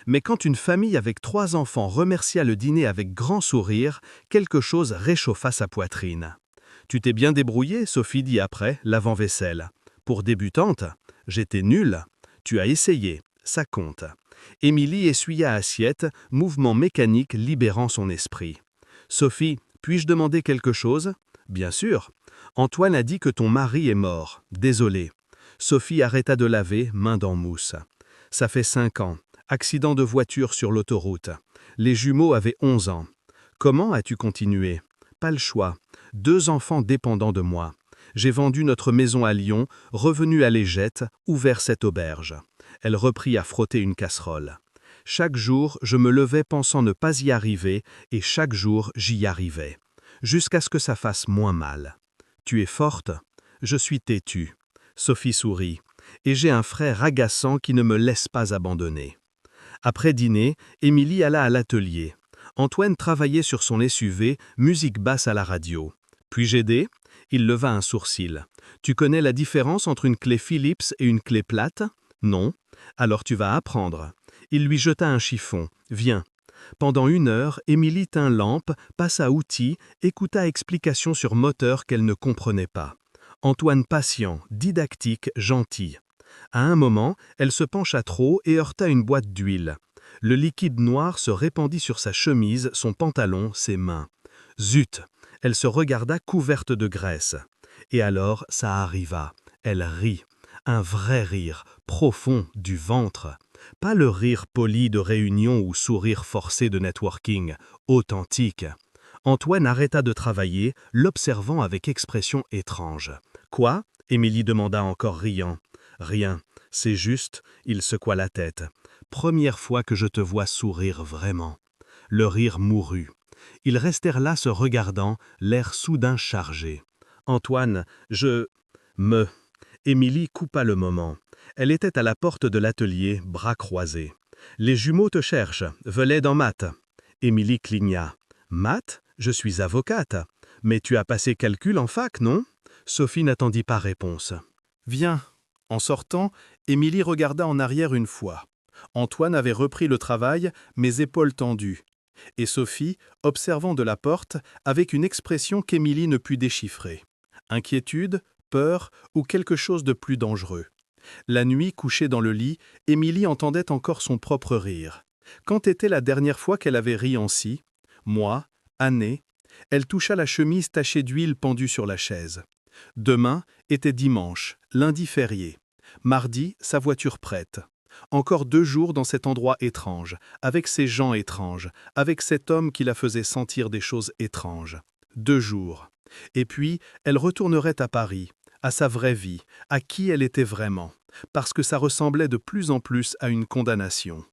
Mais quand une famille avec 3 enfants remercia le dîner avec grand sourire, quelque chose réchauffa sa poitrine. « Tu t'es bien débrouillée, Sophie dit après, lavant-vaisselle. Pour débutante, j'étais nulle. Tu as essayé, ça compte. » Émilie essuya assiette, mouvement mécanique libérant son esprit. « Sophie, puis-je demander quelque chose ?»« Bien sûr. Antoine a dit que ton mari est mort. Désolé. » Sophie arrêta de laver, main dans mousse. « Ça fait 5 ans. Accident de voiture sur l'autoroute. Les jumeaux avaient 11 ans. Comment as-tu continué? Pas le choix. 2 enfants dépendants de moi. J'ai vendu notre maison à Lyon, revenu à Légette, ouvert cette auberge. » Elle reprit à frotter une casserole. « Chaque jour, je me levais pensant ne pas y arriver, et chaque jour, j'y arrivais. Jusqu'à ce que ça fasse moins mal. Tu es forte? Je suis têtue. » Sophie sourit. « Et j'ai un frère agaçant qui ne me laisse pas abandonner. » Après dîner, Émilie alla à l'atelier. Antoine travaillait sur son SUV, musique basse à la radio. « Puis-je aider ?» Il leva un sourcil. « Tu connais la différence entre une clé Philips et une clé plate? Non? Alors tu vas apprendre. » Il lui jeta un chiffon. « Viens. » Pendant 1 heure, Émilie tint lampe, passa outils, écouta explications sur moteur qu'elle ne comprenait pas. Antoine patient, didactique, gentil. À un moment, elle se pencha trop et heurta une boîte d'huile. Le liquide noir se répandit sur sa chemise, son pantalon, ses mains. Zut! Elle se regarda couverte de graisse. Et alors, ça arriva. Elle rit. Un vrai rire, profond, du ventre. Pas le rire poli de réunion ou sourire forcé de networking, authentique. Antoine arrêta de travailler, l'observant avec expression étrange. « Quoi ?» Émilie demanda encore riant. « Rien, c'est juste, » il secoua la tête. « Première fois que je te vois sourire vraiment. » Le rire mourut. Ils restèrent là se regardant, l'air soudain chargé. « Antoine, je... me... » Émilie coupa le moment. Elle était à la porte de l'atelier, bras croisés. Les jumeaux te cherchent, veulent dans maths. Émilie cligna. Maths? Je suis avocate. Mais tu as passé calcul en fac, non? Sophie n'attendit pas réponse. Viens. En sortant, Émilie regarda en arrière une fois. Antoine avait repris le travail, mes épaules tendues. Et Sophie, observant de la porte, avec une expression qu'Émilie ne put déchiffrer. Inquiétude, peur ou quelque chose de plus dangereux. La nuit, couchée dans le lit, Émilie entendait encore son propre rire. Quand était la dernière fois qu'elle avait ri ainsi? Mois, années. Elle toucha la chemise tachée d'huile pendue sur la chaise. Demain était dimanche, lundi férié. Mardi, sa voiture prête. Encore 2 jours dans cet endroit étrange, avec ces gens étranges, avec cet homme qui la faisait sentir des choses étranges. 2 jours. Et puis, elle retournerait à Paris, à sa vraie vie, à qui elle était vraiment, parce que ça ressemblait de plus en plus à une condamnation.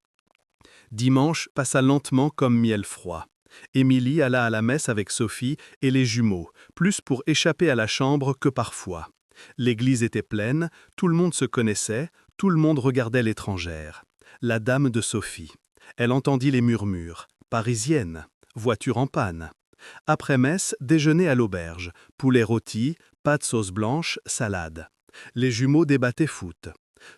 Dimanche passa lentement comme miel froid. Émilie alla à la messe avec Sophie et les jumeaux, plus pour échapper à la chambre que parfois. L'église était pleine, tout le monde se connaissait, tout le monde regardait l'étrangère. La dame de Sophie. Elle entendit les murmures. Parisienne. Voiture en panne. Après messe, déjeuner à l'auberge. Poulet rôti, pâte sauce blanche, salade. Les jumeaux débattaient foot.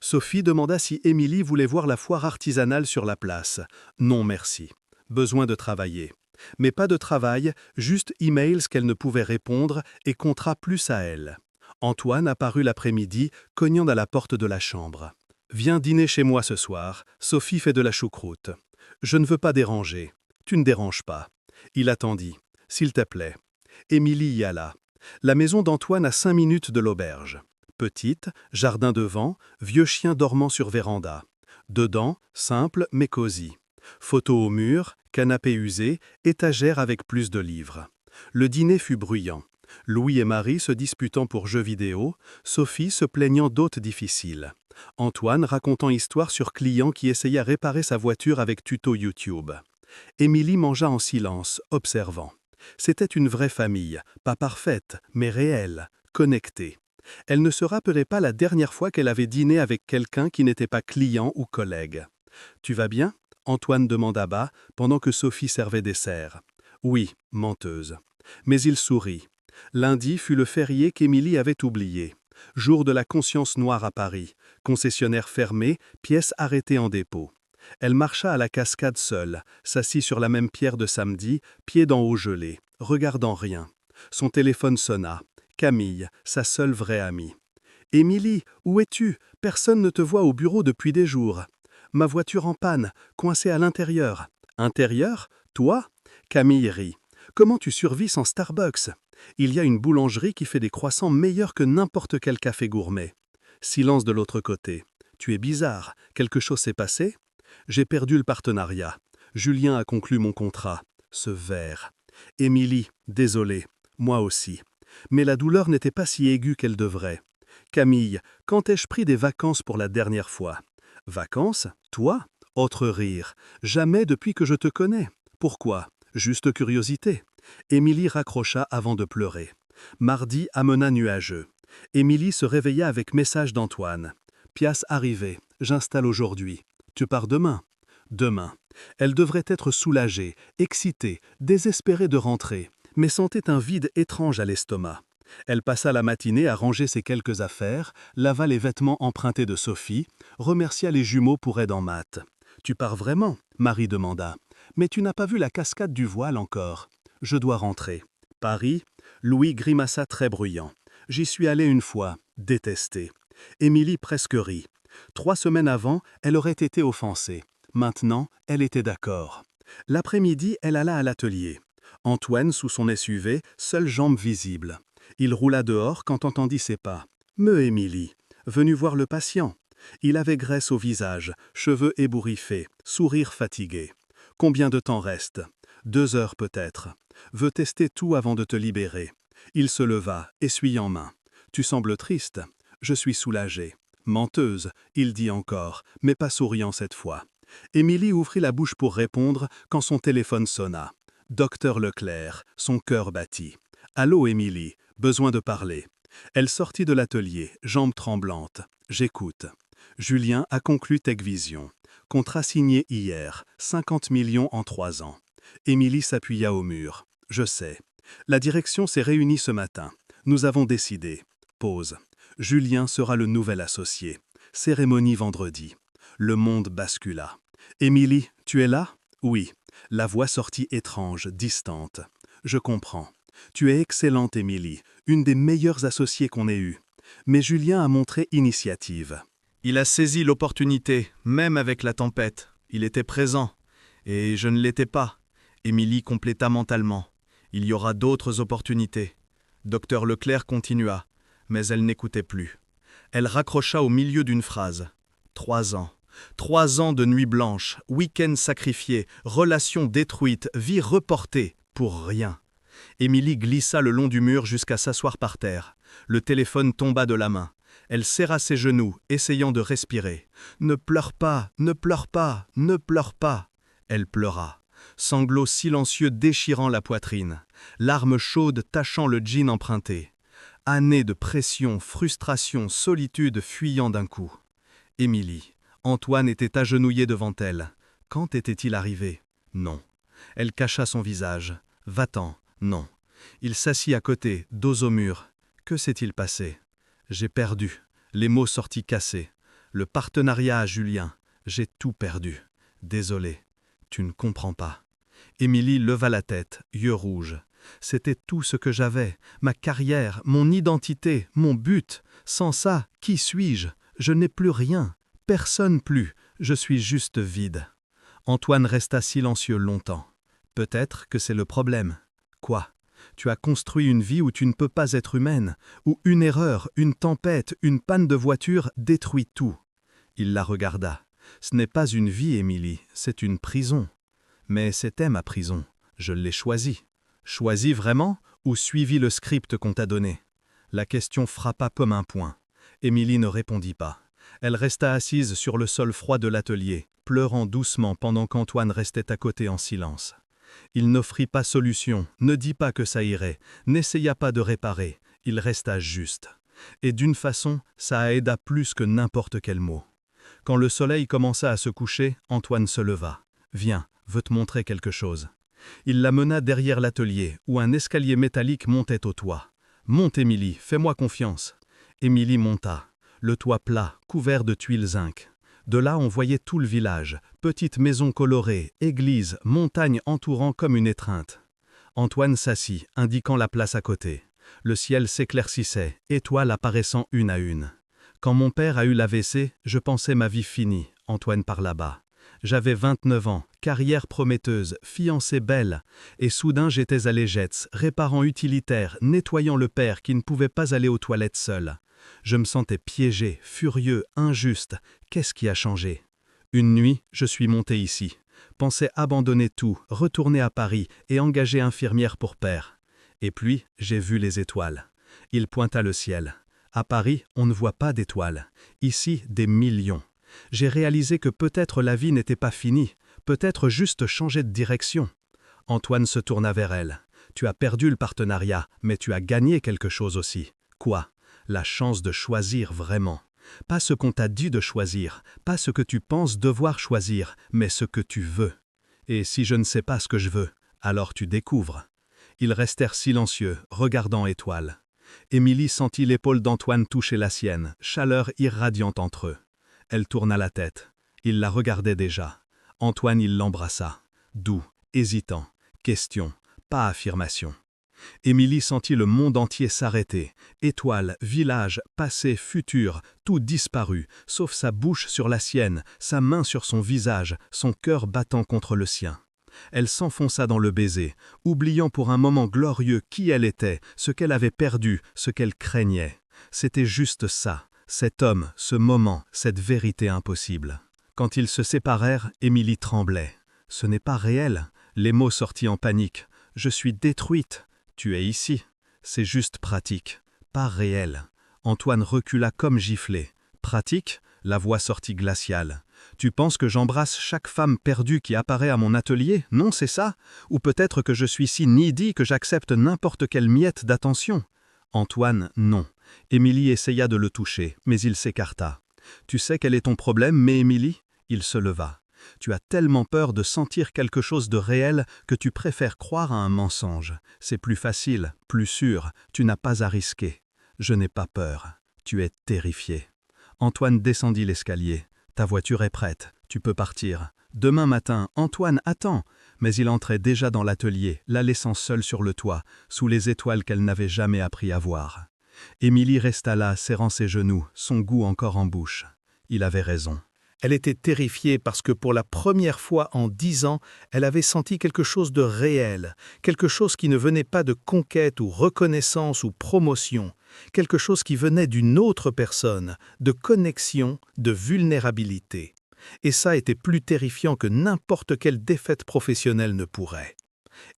Sophie demanda si Émilie voulait voir la foire artisanale sur la place. Non merci. Besoin de travailler. Mais pas de travail, juste emails qu'elle ne pouvait répondre et contrat plus à elle. Antoine apparut l'après-midi, cognant à la porte de la chambre. « Viens dîner chez moi ce soir, Sophie fait de la choucroute. Je ne veux pas déranger. Tu ne déranges pas. » Il attendit. « S'il te plaît. » Émilie y alla. La maison d'Antoine à 5 minutes de l'auberge. Petite, jardin devant, vieux chien dormant sur véranda. Dedans, simple mais cosy. Photos au mur, canapé usé, étagère avec plus de livres. Le dîner fut bruyant. Louis et Marie se disputant pour jeux vidéo, Sophie se plaignant d'hôtes difficiles. Antoine racontant histoire sur client qui essaya réparer sa voiture avec tuto YouTube. Émilie mangea en silence, observant. C'était une vraie famille, pas parfaite, mais réelle, connectée. Elle ne se rappelait pas la dernière fois qu'elle avait dîné avec quelqu'un qui n'était pas client ou collègue. « Tu vas bien ?» Antoine demanda bas, pendant que Sophie servait dessert. « Oui, menteuse. » Mais il sourit. Lundi fut le férié qu'Émilie avait oublié. Jour de la conscience noire à Paris. Concessionnaire fermé, pièces arrêtées en dépôt. Elle marcha à la cascade seule, s'assit sur la même pierre de samedi, pieds dans eau gelée, regardant rien. Son téléphone sonna. Camille, sa seule vraie amie. « Émilie, où es-tu? Personne ne te voit au bureau depuis des jours. » « Ma voiture en panne, coincée à l'intérieur. »« Intérieur? Toi ?» Camille rit. « Comment tu survis sans Starbucks? Il y a une boulangerie qui fait des croissants meilleurs que n'importe quel café gourmet. » Silence de l'autre côté. « Tu es bizarre. Quelque chose s'est passé? » « J'ai perdu le partenariat. Julien a conclu mon contrat. Ce verre. »« Émilie, désolée. Moi aussi. » Mais la douleur n'était pas si aiguë qu'elle devrait. « Camille, quand ai-je pris des vacances pour la dernière fois? » « Vacances? Toi? » Autre rire. « Jamais depuis que je te connais. Pourquoi? Juste curiosité. » Émilie raccrocha avant de pleurer. Mardi amena nuageux. Émilie se réveilla avec message d'Antoine. « Pièce arrivée. J'installe aujourd'hui. Tu pars demain? » Demain. Elle devrait être soulagée, excitée, désespérée de rentrer, mais sentait un vide étrange à l'estomac. Elle passa la matinée à ranger ses quelques affaires, lava les vêtements empruntés de Sophie, remercia les jumeaux pour aide en maths. « Tu pars vraiment ?» Marie demanda. « Mais tu n'as pas vu la cascade du voile encore. »« Je dois rentrer. »« Paris ?» Louis grimaça très bruyant. « J'y suis allé une fois. Détesté. » Émilie presque rit. 3 semaines avant, elle aurait été offensée. Maintenant, elle était d'accord. L'après-midi, elle alla à l'atelier. Antoine sous son SUV, seule jambe visible. Il roula dehors quand entendit ses pas. « Me Émilie, venu voir le patient. » Il avait graisse au visage, cheveux ébouriffés, sourire fatigué. « Combien de temps reste? » 2 heures peut-être. « Veux tester tout avant de te libérer. » Il se leva, essuyant main. « Tu sembles triste. » Je suis soulagé. « Menteuse, » il dit encore, mais pas souriant cette fois. Émilie ouvrit la bouche pour répondre quand son téléphone sonna. Docteur Leclerc, son cœur battit. « Allô, Émilie, besoin de parler. » Elle sortit de l'atelier, jambes tremblantes. J'écoute. Julien a conclu Techvision. Contrat signé hier, 50 millions en 3 ans. Émilie s'appuya au mur. Je sais. La direction s'est réunie ce matin. Nous avons décidé. Pause. Julien sera le nouvel associé. Cérémonie vendredi. Le monde bascula. Émilie, tu es là? Oui. La voix sortit étrange, distante. Je comprends. Tu es excellente, Émilie, une des meilleures associées qu'on ait eues. Mais Julien a montré initiative. Il a saisi l'opportunité, même avec la tempête. Il était présent. Et je ne l'étais pas. Émilie compléta mentalement. Il y aura d'autres opportunités. Docteur Leclerc continua, mais elle n'écoutait plus. Elle raccrocha au milieu d'une phrase. 3 ans. 3 ans de nuit blanche, week-end sacrifié, relations détruites, vie reportée, pour rien. Émilie glissa le long du mur jusqu'à s'asseoir par terre. Le téléphone tomba de la main. Elle serra ses genoux, essayant de respirer. « Ne pleure pas, ne pleure pas, ne pleure pas !» Elle pleura. Sanglots silencieux déchirant la poitrine. Larmes chaudes tachant le jean emprunté. Années de pression, frustration, solitude fuyant d'un coup. Émilie. Antoine était agenouillé devant elle. Quand était-il arrivé? Non. Elle cacha son visage. « Va-t'en. » Non. Il s'assit à côté, dos au mur. Que s'est-il passé? J'ai perdu. Les mots sortis cassés. Le partenariat à Julien. J'ai tout perdu. Désolé. Tu ne comprends pas. Émilie leva la tête, yeux rouges. C'était tout ce que j'avais, ma carrière, mon identité, mon but. Sans ça, qui suis-je? Je n'ai plus rien. Personne plus. Je suis juste vide. Antoine resta silencieux longtemps. Peut-être que c'est le problème. Quoi? Tu as construit une vie où tu ne peux pas être humaine, où une erreur, une tempête, une panne de voiture détruit tout. Il la regarda. Ce n'est pas une vie, Émilie, c'est une prison. Mais c'était ma prison. Je l'ai choisie. Choisie vraiment ou suivi le script qu'on t'a donné? La question frappa comme un poing. Émilie ne répondit pas. Elle resta assise sur le sol froid de l'atelier, pleurant doucement pendant qu'Antoine restait à côté en silence. Il n'offrit pas solution, ne dit pas que ça irait, n'essaya pas de réparer, il resta juste. Et d'une façon, ça aida plus que n'importe quel mot. Quand le soleil commença à se coucher, Antoine se leva. « Viens, veux te montrer quelque chose. » Il la mena derrière l'atelier, où un escalier métallique montait au toit. « Monte, Émilie, fais-moi confiance. » Émilie monta. Le toit plat, couvert de tuiles zinc. De là, on voyait tout le village, petites maisons colorées, églises, montagnes entourant comme une étreinte. Antoine s'assit, indiquant la place à côté. Le ciel s'éclaircissait, étoiles apparaissant une à une. Quand mon père a eu l'AVC, je pensais ma vie finie, Antoine parla bas. J'avais 29 ans, carrière prometteuse, fiancée belle, et soudain j'étais à l'Égetz, réparant utilitaire, nettoyant le père qui ne pouvait pas aller aux toilettes seul. Je me sentais piégé, furieux, injuste. Qu'est-ce qui a changé? Une nuit, je suis monté ici. Pensais abandonner tout, retourner à Paris et engager infirmière pour père. Et puis, j'ai vu les étoiles. Il pointa le ciel. À Paris, on ne voit pas d'étoiles. Ici, des millions. J'ai réalisé que peut-être la vie n'était pas finie, peut-être juste changer de direction. Antoine se tourna vers elle. Tu as perdu le partenariat, mais tu as gagné quelque chose aussi. Quoi? La chance de choisir vraiment. Pas ce qu'on t'a dit de choisir, pas ce que tu penses devoir choisir, mais ce que tu veux. Et si je ne sais pas ce que je veux, alors tu découvres. Ils restèrent silencieux, regardant Étoile. Émilie sentit l'épaule d'Antoine toucher la sienne, chaleur irradiante entre eux. Elle tourna la tête. Il la regardait déjà. Antoine, il l'embrassa. Doux, hésitant. Question, pas affirmation. Émilie sentit le monde entier s'arrêter. Étoiles, villages, passé, futur, tout disparut, sauf sa bouche sur la sienne, sa main sur son visage, son cœur battant contre le sien. Elle s'enfonça dans le baiser, oubliant pour un moment glorieux qui elle était, ce qu'elle avait perdu, ce qu'elle craignait. C'était juste ça, cet homme, ce moment, cette vérité impossible. Quand ils se séparèrent, Émilie tremblait. « Ce n'est pas réel », les mots sortis en panique. « Je suis détruite. Tu es ici. C'est juste pratique, pas réel. » Antoine recula comme giflé. « Pratique ?» La voix sortit glaciale. « Tu penses que j'embrasse chaque femme perdue qui apparaît à mon atelier? Non, c'est ça? Ou peut-être que je suis si needy que j'accepte n'importe quelle miette d'attention ?» Antoine, non. Émilie essaya de le toucher, mais il s'écarta. « Tu sais quel est ton problème, mais Émilie ?» Il se leva. « Tu as tellement peur de sentir quelque chose de réel que tu préfères croire à un mensonge. C'est plus facile, plus sûr, tu n'as pas à risquer. Je n'ai pas peur. Tu es terrifié. » Antoine descendit l'escalier. « Ta voiture est prête, tu peux partir. Demain matin, Antoine attend !» Mais il entrait déjà dans l'atelier, la laissant seule sur le toit, sous les étoiles qu'elle n'avait jamais appris à voir. Émilie resta là, serrant ses genoux, son goût encore en bouche. Il avait raison. Elle était terrifiée parce que pour la première fois en 10 ans, elle avait senti quelque chose de réel, quelque chose qui ne venait pas de conquête ou reconnaissance ou promotion, quelque chose qui venait d'une autre personne, de connexion, de vulnérabilité. Et ça était plus terrifiant que n'importe quelle défaite professionnelle ne pourrait.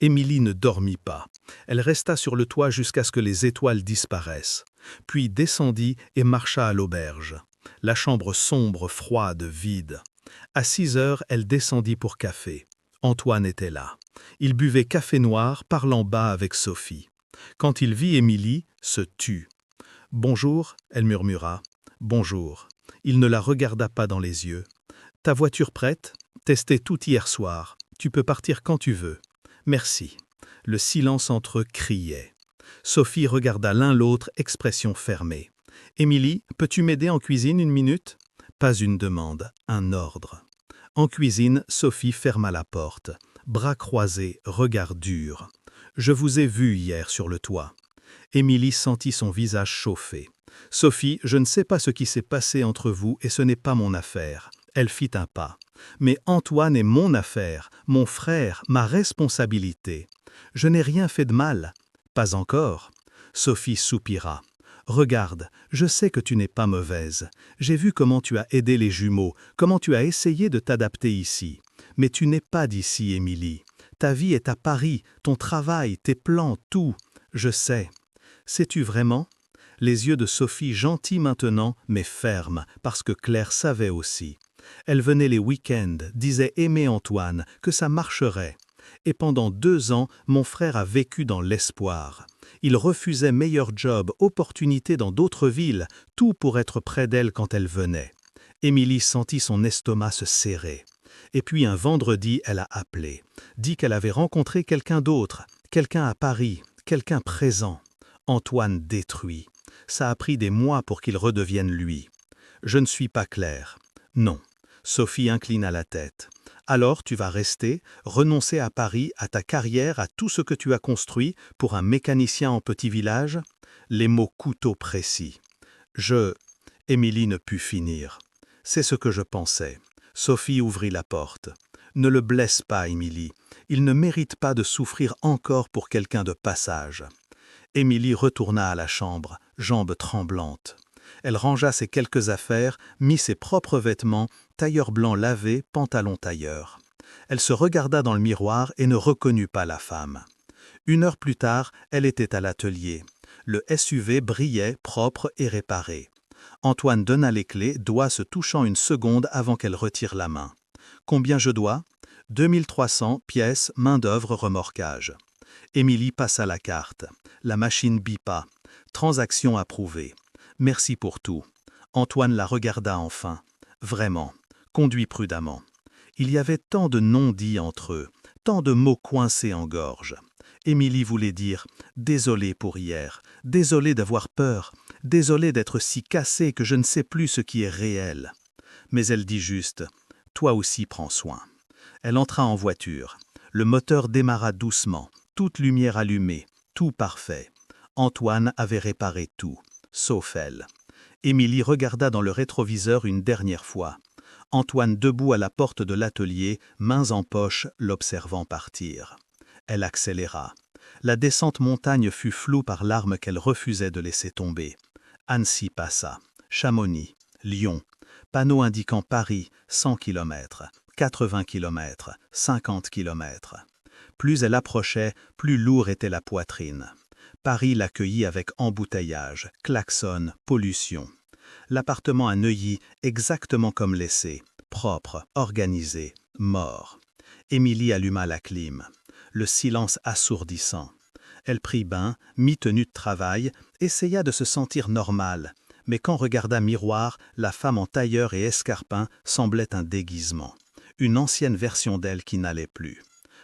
Émilie ne dormit pas. Elle resta sur le toit jusqu'à ce que les étoiles disparaissent, puis descendit et marcha à l'auberge. La chambre sombre, froide, vide. À 6 heures, elle descendit pour café. Antoine était là. Il buvait café noir, parlant bas avec Sophie. Quand il vit Émilie, se tut. « Bonjour », elle murmura. « Bonjour ». Il ne la regarda pas dans les yeux. « Ta voiture prête ? Testé tout hier soir. Tu peux partir quand tu veux. » « Merci. » Le silence entre eux criait. Sophie regarda l'un l'autre, expression fermée. « Émilie, peux-tu m'aider en cuisine 1 minute ?» Pas une demande, un ordre. En cuisine, Sophie ferma la porte. Bras croisés, regard dur. « Je vous ai vu hier sur le toit. » Émilie sentit son visage chauffer. « Sophie, je ne sais pas ce qui s'est passé entre vous et ce n'est pas mon affaire. » Elle fit un pas. « Mais Antoine est mon affaire, mon frère, ma responsabilité. Je n'ai rien fait de mal. » « Pas encore. » Sophie soupira. « Regarde, je sais que tu n'es pas mauvaise. J'ai vu comment tu as aidé les jumeaux, comment tu as essayé de t'adapter ici. Mais tu n'es pas d'ici, Émilie. Ta vie est à Paris, ton travail, tes plans, tout. Je sais. Sais-tu vraiment ?» Les yeux de Sophie gentils maintenant, mais fermes, parce que Claire savait aussi. Elle venait les week-ends, disait aimer Antoine, que ça marcherait. Et pendant 2 ans, mon frère a vécu dans l'espoir. Il refusait meilleur job, opportunités dans d'autres villes, tout pour être près d'elle quand elle venait. Émilie sentit son estomac se serrer. Et puis un vendredi, elle a appelé. Dit qu'elle avait rencontré quelqu'un d'autre, quelqu'un à Paris, quelqu'un présent. Antoine détruit. Ça a pris des mois pour qu'il redevienne lui. Je ne suis pas claire. Non. Sophie inclina la tête. Alors tu vas rester, renoncer à Paris, à ta carrière, à tout ce que tu as construit pour un mécanicien en petit village? Les mots couteau précis. Émilie ne put finir. C'est ce que je pensais. Sophie ouvrit la porte. Ne le blesse pas, Émilie. Il ne mérite pas de souffrir encore pour quelqu'un de passage. Émilie retourna à la chambre, jambes tremblantes. Elle rangea ses quelques affaires, mit ses propres vêtements, tailleur blanc lavé, pantalon tailleur. Elle se regarda dans le miroir et ne reconnut pas la femme. 1 heure plus tard, elle était à l'atelier. Le SUV brillait, propre et réparé. Antoine donna les clés, doigts se touchant 1 seconde avant qu'elle retire la main. « Combien je dois ?» 2300, pièces, main-d'œuvre, remorquage. Émilie passa la carte. La machine bipa. Transaction approuvée. Merci pour tout. Antoine la regarda enfin. Vraiment, conduis prudemment. Il y avait tant de non-dits entre eux, tant de mots coincés en gorge. Émilie voulait dire « Désolée pour hier, désolée d'avoir peur, désolée d'être si cassée que je ne sais plus ce qui est réel. » Mais elle dit juste « Toi aussi prends soin. » Elle entra en voiture. Le moteur démarra doucement, toute lumière allumée, tout parfait. Antoine avait réparé tout, sauf elle. Émilie regarda dans le rétroviseur une dernière fois. Antoine debout à la porte de l'atelier, mains en poche, l'observant partir. Elle accéléra. La descente montagne fut floue par l'arme qu'elle refusait de laisser tomber. Annecy passa. Chamonix, Lyon. Panneau indiquant Paris, 100 km, 80 km, 50 km. Plus elle approchait, plus lourd était la poitrine. Paris l'accueillit avec embouteillage, klaxon, pollution. L'appartement à Neuilly, exactement comme laissé, propre, organisé, mort. Émilie alluma la clim. Le silence assourdissant. Elle prit bain, mit tenue de travail, essaya de se sentir normale, mais quand regarda miroir, la femme en tailleur et escarpin semblait un déguisement. Une ancienne version d'elle qui n'allait plus.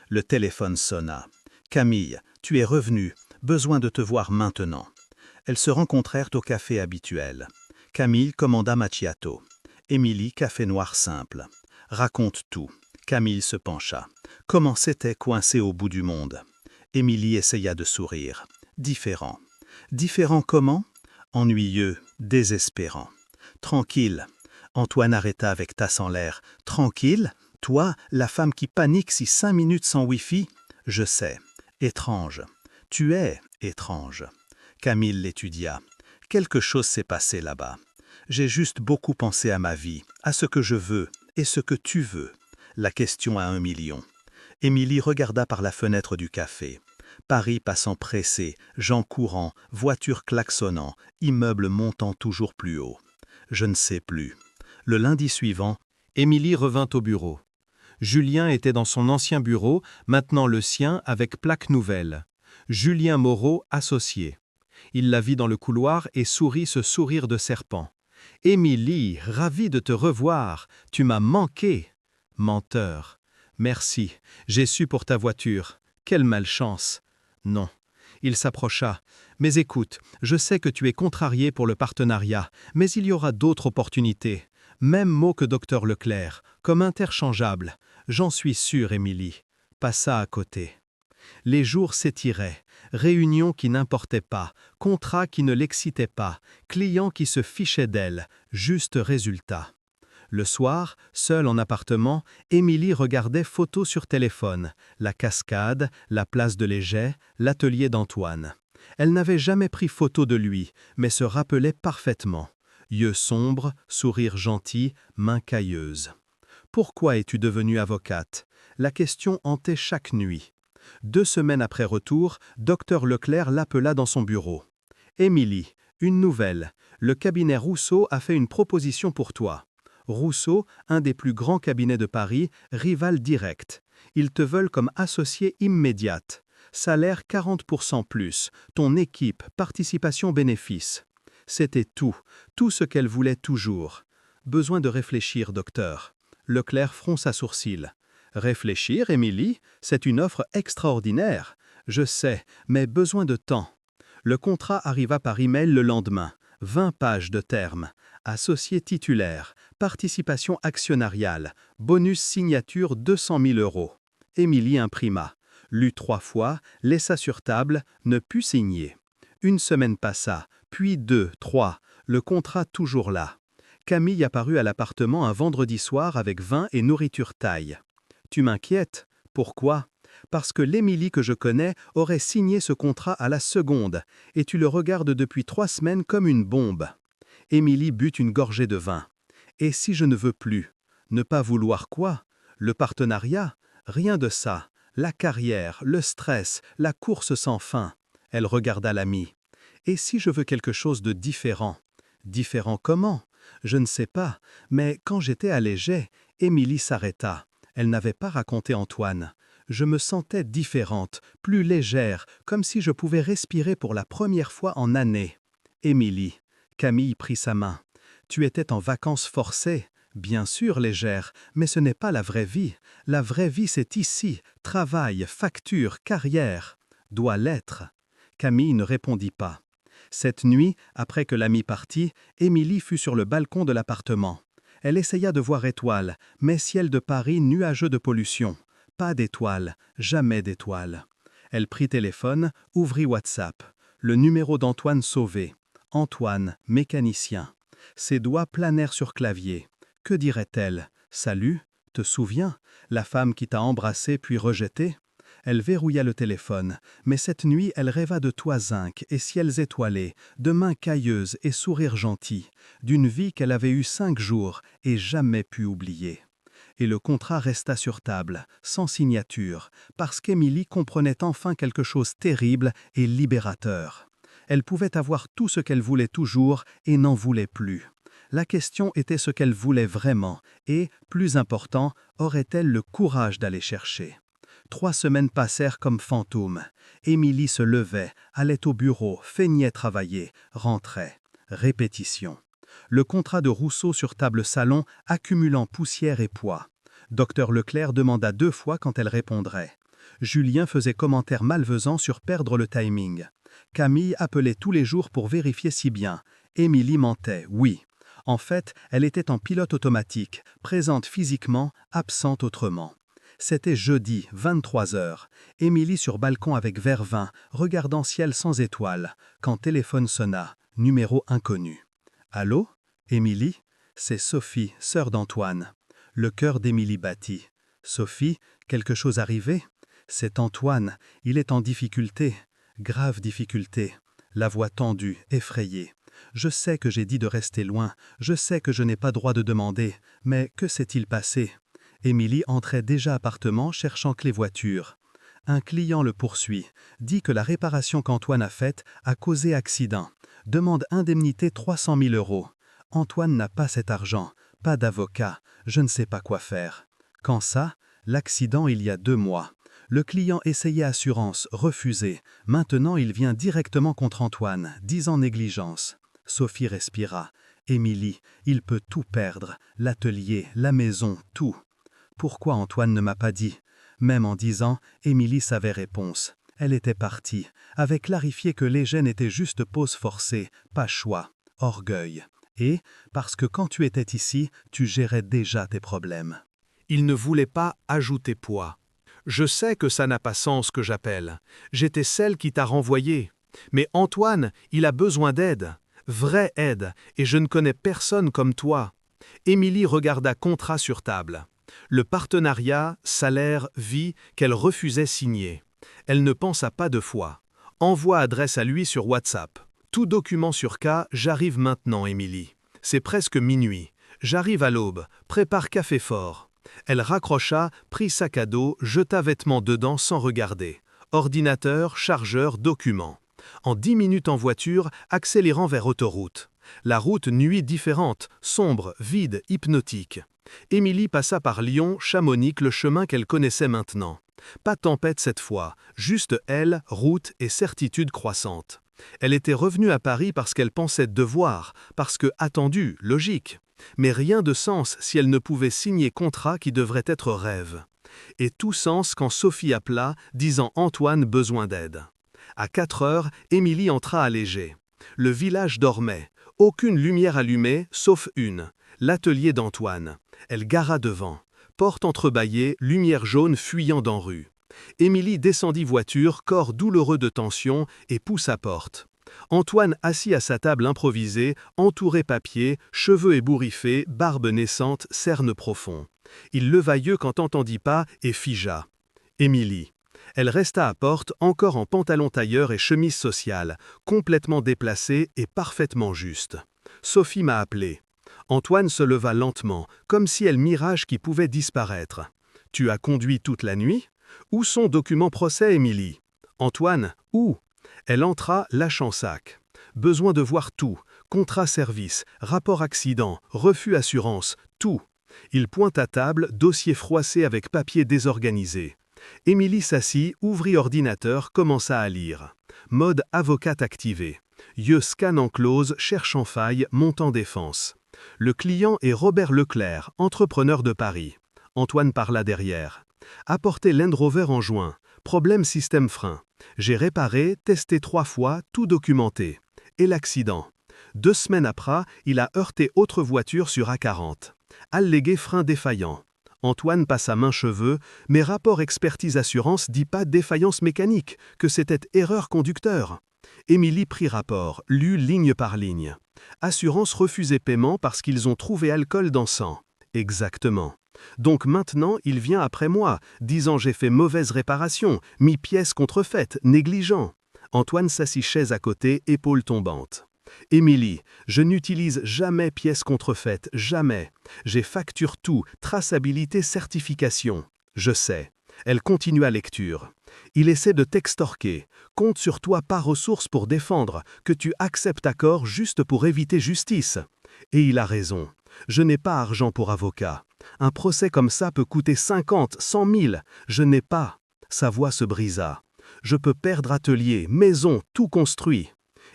Le téléphone sonna. « Camille, tu es revenue, besoin de te voir maintenant. » Elles se rencontrèrent au café habituel. Camille commanda macchiato. Émilie, café noir simple. « Raconte tout. » Camille se pencha. Comment c'était coincé au bout du monde? Émilie essaya de sourire. Différent. Différent comment? Ennuyeux, désespérant. Tranquille. Antoine arrêta avec tasse en l'air. Tranquille? Toi, la femme qui panique si 5 minutes sans Wi-Fi? Je sais. Étrange. Tu es étrange. Camille l'étudia. Quelque chose s'est passé là-bas. J'ai juste beaucoup pensé à ma vie, à ce que je veux et ce que tu veux. La question à 1 million. Émilie regarda par la fenêtre du café. Paris passant pressé, gens courant, voitures klaxonnant, immeubles montant toujours plus haut. Je ne sais plus. Le lundi suivant, Émilie revint au bureau. Julien était dans son ancien bureau, maintenant le sien avec plaque nouvelle. Julien Moreau, associé. Il la vit dans le couloir et sourit ce sourire de serpent. « Émilie, ravie de te revoir, tu m'as manqué. » Menteur. « Merci, j'ai su pour ta voiture. Quelle malchance. » Non. Il s'approcha. « Mais écoute, je sais que tu es contrarié pour le partenariat, mais il y aura d'autres opportunités. Même mot que Dr Leclerc, comme interchangeable. J'en suis sûr, Émilie. » Passa à côté. Les jours s'étiraient, réunions qui n'importaient pas, contrats qui ne l'excitaient pas, clients qui se fichaient d'elle, juste résultat. Le soir, seule en appartement, Émilie regardait photos sur téléphone, la cascade, la place de l'Éget, l'atelier d'Antoine. Elle n'avait jamais pris photo de lui, mais se rappelait parfaitement. Yeux sombres, sourire gentil, main cailleuse. « Pourquoi es-tu devenue avocate ?» La question hantait chaque nuit. 2 semaines après retour, Dr Leclerc l'appela dans son bureau. « Émilie, une nouvelle. Le cabinet Rousseau a fait une proposition pour toi. Rousseau, un des plus grands cabinets de Paris, rival direct. Ils te veulent comme associé immédiate. Salaire 40% plus, ton équipe, participation bénéfice. » C'était tout ce qu'elle voulait toujours. Besoin de réfléchir, docteur. Leclerc fronça sourcil. Réfléchir, Émilie, c'est une offre extraordinaire. Je sais, mais besoin de temps. Le contrat arriva par email le lendemain. 20 pages de termes. Associé titulaire, participation actionnariale, bonus signature 200 000 €. Émilie imprima. Lut 3 fois, laissa sur table, ne put signer. 1 semaine passa, puis 2, 3, le contrat toujours là. Camille apparut à l'appartement un vendredi soir avec vin et nourriture thaï. « Tu m'inquiètes. Pourquoi ? Parce que l'Émilie que je connais aurait signé ce contrat à la seconde, et tu le regardes depuis 3 semaines comme une bombe. » Émilie but une gorgée de vin. « Et si je ne veux plus ? Ne pas vouloir quoi ? Le partenariat ? Rien de ça. La carrière, le stress, la course sans fin. » Elle regarda l'ami. « Et si je veux quelque chose de différent ? » Différent comment ? Je ne sais pas, mais quand j'étais à l'Éget, Émilie s'arrêta. Elle n'avait pas raconté Antoine. Je me sentais différente, plus légère, comme si je pouvais respirer pour la première fois en années. Émilie. Camille prit sa main. Tu étais en vacances forcées. Bien sûr, légère, mais ce n'est pas la vraie vie. La vraie vie, c'est ici. Travail, facture, carrière. Doit l'être. Camille ne répondit pas. Cette nuit, après que l'ami partit, Émilie fut sur le balcon de l'appartement. Elle essaya de voir étoiles, mais ciel de Paris nuageux de pollution. Pas d'étoiles, jamais d'étoiles. Elle prit téléphone, ouvrit WhatsApp. Le numéro d'Antoine sauvé. Antoine, mécanicien. Ses doigts planèrent sur clavier. Que dirait-elle? Salut, te souviens? La femme qui t'a embrassé puis rejeté? Elle verrouilla le téléphone, mais cette nuit elle rêva de toits zinc et ciels étoilés, de mains cailleuses et sourires gentils, d'une vie qu'elle avait eue 5 jours et jamais pu oublier. Et le contrat resta sur table, sans signature, parce qu'Émilie comprenait enfin quelque chose de terrible et libérateur. Elle pouvait avoir tout ce qu'elle voulait toujours et n'en voulait plus. La question était ce qu'elle voulait vraiment et, plus important, aurait-elle le courage d'aller chercher? 3 semaines passèrent comme fantômes. Émilie se levait, allait au bureau, feignait travailler, rentrait. Répétition. Le contrat de Rousseau sur table salon accumulant poussière et poids. Docteur Leclerc demanda 2 fois quand elle répondrait. Julien faisait commentaire malfaisant sur perdre le timing. Camille appelait tous les jours pour vérifier si bien. Émilie mentait, oui. En fait, elle était en pilote automatique, présente physiquement, absente autrement. C'était jeudi, 23 heures. Émilie sur balcon avec verre vin, regardant ciel sans étoiles, quand téléphone sonna, numéro inconnu. Allô? Émilie? C'est Sophie, sœur d'Antoine. Le cœur d'Émilie battit. Sophie, quelque chose arrivé? C'est Antoine, il est en difficulté. Grave difficulté. La voix tendue, effrayée. Je sais que j'ai dit de rester loin, je sais que je n'ai pas droit de demander, mais que s'est-il passé? Émilie entrait déjà à appartement cherchant clé voiture. Un client le poursuit, dit que la réparation qu'Antoine a faite a causé accident. Demande indemnité 300 000 €. Antoine n'a pas cet argent, pas d'avocat, je ne sais pas quoi faire. Quand ça? L'accident il y a 2 mois. Le client essayait assurance, refusé. Maintenant il vient directement contre Antoine, disant négligence. Sophie respira. Émilie, il peut tout perdre, l'atelier, la maison, tout. Pourquoi Antoine ne m'a pas dit? Même en disant, Émilie savait réponse. Elle était partie, avait clarifié que les gènes étaient juste pause forcée, pas choix, orgueil. Et, parce que quand tu étais ici, tu gérais déjà tes problèmes. Il ne voulait pas ajouter poids. Je sais que ça n'a pas sens que j'appelle. J'étais celle qui t'a renvoyé. Mais Antoine, il a besoin d'aide. Vraie aide, et je ne connais personne comme toi. Émilie regarda contrat sur table. Le partenariat, salaire, vie qu'elle refusait signer. Elle ne pensa pas 2 fois. Envoie adresse à lui sur WhatsApp. Tout document sur cas, j'arrive maintenant, Émilie. C'est presque minuit. J'arrive à l'aube. Prépare café fort. Elle raccrocha, prit sac à dos, jeta vêtements dedans sans regarder. Ordinateur, chargeur, documents. En 10 minutes en voiture, accélérant vers autoroute. La route nuit différente, sombre, vide, hypnotique. Émilie passa par Lyon, Chamonix, le chemin qu'elle connaissait maintenant. Pas tempête cette fois, juste elle, route et certitude croissante. Elle était revenue à Paris parce qu'elle pensait devoir, parce que attendue, logique. Mais rien de sens si elle ne pouvait signer contrat qui devrait être rêve. Et tout sens quand Sophie appela, disant Antoine besoin d'aide. À 4 heures, Émilie entra allégée. Le village dormait. Aucune lumière allumée, sauf une. L'atelier d'Antoine. Elle gara devant. Porte entrebâillée, lumière jaune fuyant dans rue. Émilie descendit voiture, corps douloureux de tension, et poussa porte. Antoine assis à sa table improvisée, entouré papier, cheveux ébouriffés, barbe naissante, cerne profond. Il leva yeux quand entendit pas et figea. Émilie. Elle resta à porte, encore en pantalon tailleur et chemise sociale, complètement déplacée et parfaitement juste. Sophie m'a appelé. Antoine se leva lentement, comme si elle mirage qui pouvait disparaître. « Tu as conduit toute la nuit? Où sont documents procès, Émilie? » Antoine, où? Elle entra, lâchant sac. Besoin de voir tout. Contrat service, rapport accident, refus assurance, tout. Il pointe à table, dossier froissé avec papier désorganisé. Émilie s'assit, ouvrit ordinateur, commença à lire. Mode avocate activé. Yeux scan en close, cherchant faille, montant défense. Le client est Robert Leclerc, entrepreneur de Paris. Antoine parla derrière. Apporté Land Rover en juin. Problème système frein. J'ai réparé, testé 3 fois, tout documenté. Et l'accident. 2 semaines après, il a heurté autre voiture sur A40. Allégué frein défaillant. Antoine passa main cheveux, mais rapport expertise assurance dit pas défaillance mécanique, que c'était erreur conducteur. Émilie prit rapport, lut ligne par ligne. Assurance refusait paiement parce qu'ils ont trouvé alcool dans sang. Exactement. Donc maintenant, il vient après moi, disant j'ai fait mauvaise réparation, mis pièce contrefaite, négligent. Antoine s'assit chaise à côté, épaules tombantes. Émilie, je n'utilise jamais pièce contrefaite, jamais. J'ai facture tout, traçabilité, certification. Je sais. Elle continua lecture. Il essaie de t'extorquer. Compte sur toi pas ressource pour défendre, que tu acceptes accord juste pour éviter justice. Et il a raison. Je n'ai pas argent pour avocat. Un procès comme ça peut coûter 50, 100 000. Je n'ai pas. Sa voix se brisa. Je peux perdre atelier, maison, tout construit.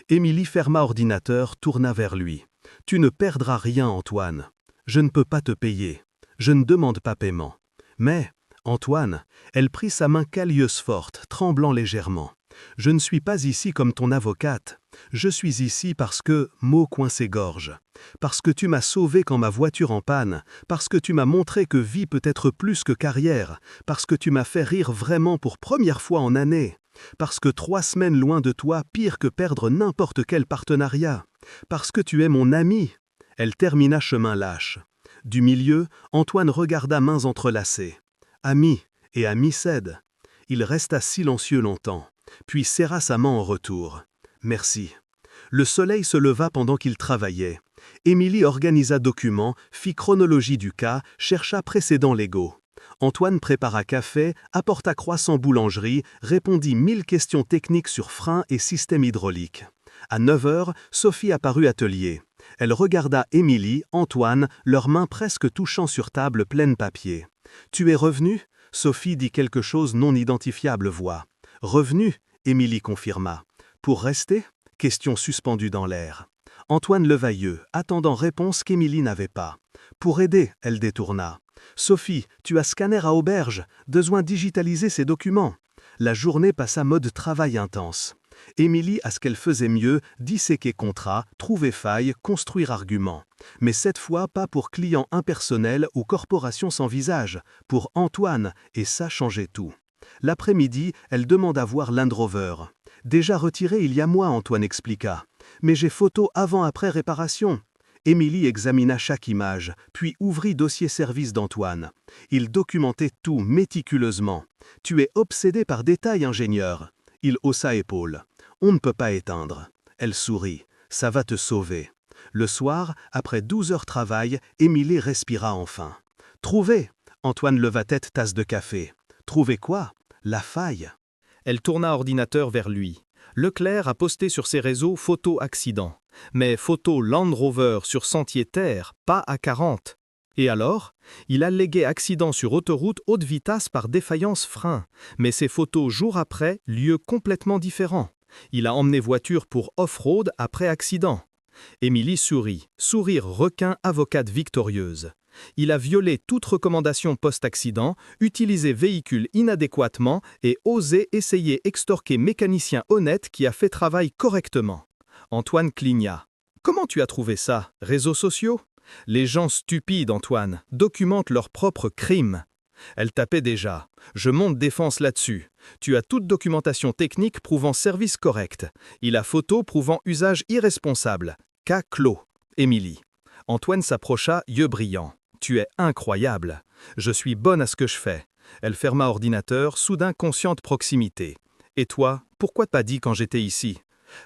Émilie ferma ordinateur, tourna vers lui. Tu ne perdras rien, Antoine. Je ne peux pas te payer. Je ne demande pas paiement. Mais, Antoine, elle prit sa main calieuse forte, tremblant légèrement. Je ne suis pas ici comme ton avocate. Je suis ici parce que, mot coincé-gorge. Parce que tu m'as sauvé quand ma voiture en panne. Parce que tu m'as montré que vie peut être plus que carrière. Parce que tu m'as fait rire vraiment pour première fois en année. Parce que 3 semaines loin de toi, pire que perdre n'importe quel partenariat. Parce que tu es mon ami. Elle termina chemin lâche. Du milieu, Antoine regarda mains entrelacées. Ami, et ami cède. Il resta silencieux longtemps, puis serra sa main en retour. Merci. Le soleil se leva pendant qu'il travaillait. Émilie organisa documents, fit chronologie du cas, chercha précédents légaux. Antoine prépara café, apporta croissant boulangerie, répondit 1000 questions techniques sur freins et système hydraulique. À 9 heures, Sophie apparut atelier. Elle regarda Émilie, Antoine, leurs mains presque touchant sur table pleine papier. « Tu es revenu ?» Sophie dit quelque chose non identifiable voix. « Revenu ?» Émilie confirma. « Pour rester ?» Question suspendue dans l'air. Antoine leva yeux, attendant réponse qu'Émilie n'avait pas. « Pour aider ?» elle détourna. « Sophie, tu as scanner à auberge, besoin digitaliser ces documents. » La journée passa mode travail intense. Émilie, à ce qu'elle faisait mieux, disséquer contrat, trouver faille, construire argument. Mais cette fois pas pour clients impersonnels ou corporations sans visage, pour Antoine, et ça changeait tout. L'après-midi, elle demanda voir Land Rover. Déjà retiré il y a mois, Antoine expliqua. Mais j'ai photo avant-après réparation. Émilie examina chaque image, puis ouvrit dossier service d'Antoine. Il documentait tout méticuleusement. « Tu es obsédé par détail, ingénieur. » Il haussa épaule. « On ne peut pas éteindre. » Elle sourit. « Ça va te sauver. » Le soir, après 12 heures travail, Émilie respira enfin. « Trouvé !» Antoine leva tête, tasse de café. « Trouvé quoi ?»« La faille. » Elle tourna ordinateur vers lui. Leclerc a posté sur ses réseaux photo accident. Mais photo Land Rover sur sentier terre, pas à 40. Et alors? Il alléguait accident sur autoroute haute vitesse par défaillance frein. Mais ces photos jours après, lieu complètement différent. Il a emmené voiture pour off-road après accident. Émilie sourit, sourire requin avocate victorieuse. Il a violé toute recommandation post-accident, utilisé véhicule inadéquatement et osé essayer extorquer mécanicien honnête qui a fait travail correctement. Antoine cligna. « Comment tu as trouvé ça? Réseaux sociaux ?» Les gens stupides, Antoine, documentent leurs propres crimes. Elle tapait déjà. « Je monte défense là-dessus. Tu as toute documentation technique prouvant service correct. Il a photo prouvant usage irresponsable. Cas clos. Émilie. » Antoine s'approcha, yeux brillants. « Tu es incroyable. Je suis bonne à ce que je fais. » Elle ferma ordinateur, soudain consciente proximité. « Et toi, pourquoi pas dit quand j'étais ici? »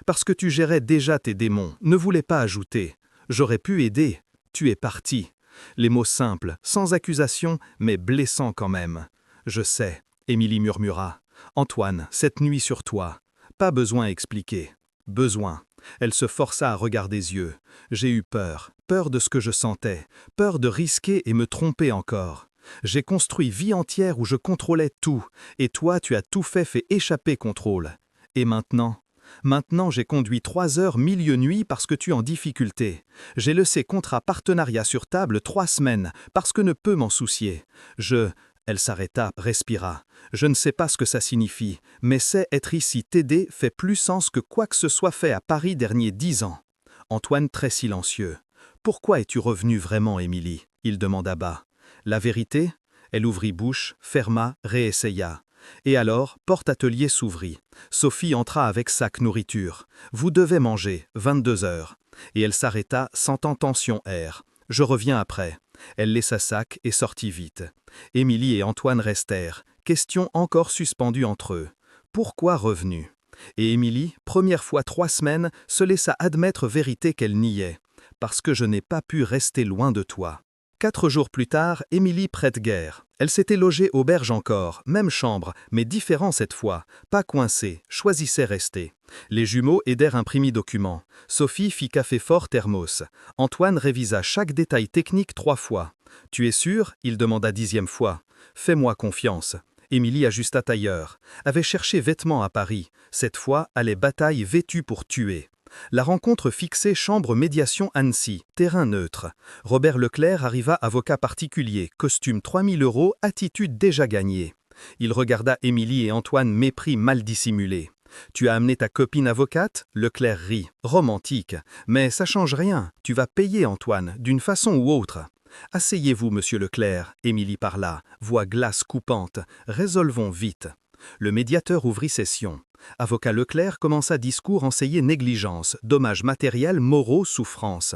Parce que tu gérais déjà tes démons, ne voulais pas ajouter. J'aurais pu aider. Tu es parti. Les mots simples, sans accusation, mais blessants quand même. Je sais, Émilie murmura. Antoine, cette nuit sur toi. Pas besoin d'expliquer. Besoin. Elle se força à regarder des yeux. J'ai eu peur, peur de ce que je sentais, peur de risquer et me tromper encore. J'ai construit vie entière où je contrôlais tout, et toi tu as tout fait échapper contrôle. Et maintenant? Maintenant, j'ai conduit 3 heures milieu nuit parce que tu es en difficulté. J'ai laissé contrat partenariat sur table 3 semaines parce que ne peux m'en soucier. Elle s'arrêta, respira. Je ne sais pas ce que ça signifie, mais c'est être ici t'aider fait plus sens que quoi que ce soit fait à Paris dernier 10 ans. Antoine très silencieux. Pourquoi es-tu revenu vraiment, Émilie? Il demanda bas. La vérité? Elle ouvrit bouche, ferma, réessaya. Et alors, porte-atelier s'ouvrit. Sophie entra avec sac nourriture. « Vous devez manger, 22 heures. » Et elle s'arrêta, sentant tension air. « Je reviens après. » Elle laissa sac et sortit vite. Émilie et Antoine restèrent. Question encore suspendue entre eux. Pourquoi revenu? Et Émilie, première fois 3 semaines, se laissa admettre vérité qu'elle niait. Parce que je n'ai pas pu rester loin de toi. 4 jours plus tard, Émilie prête guerre. Elle s'était logée auberge encore, même chambre, mais différent cette fois. Pas coincée, choisissait rester. Les jumeaux aidèrent imprimer documents. Sophie fit café fort thermos. Antoine révisa chaque détail technique 3 fois. « Tu es sûr ?» il demanda 10e fois. « Fais-moi confiance. » Émilie ajusta tailleur, avait cherché vêtements à Paris, cette fois allait bataille vêtue pour tuer. La rencontre fixée chambre médiation Annecy, terrain neutre. Robert Leclerc arriva avocat particulier, costume 3000 €, attitude déjà gagnée. Il regarda Émilie et Antoine, mépris mal dissimulé. « Tu as amené ta copine avocate ?» Leclerc rit. « Romantique. Mais ça change rien. Tu vas payer Antoine, d'une façon ou autre. » « Asseyez-vous, monsieur Leclerc. » Émilie parla, voix glace coupante. « Résolvons vite. » Le médiateur ouvrit session. Avocat Leclerc commença discours enseigné négligence, dommages matériels, moraux, souffrances.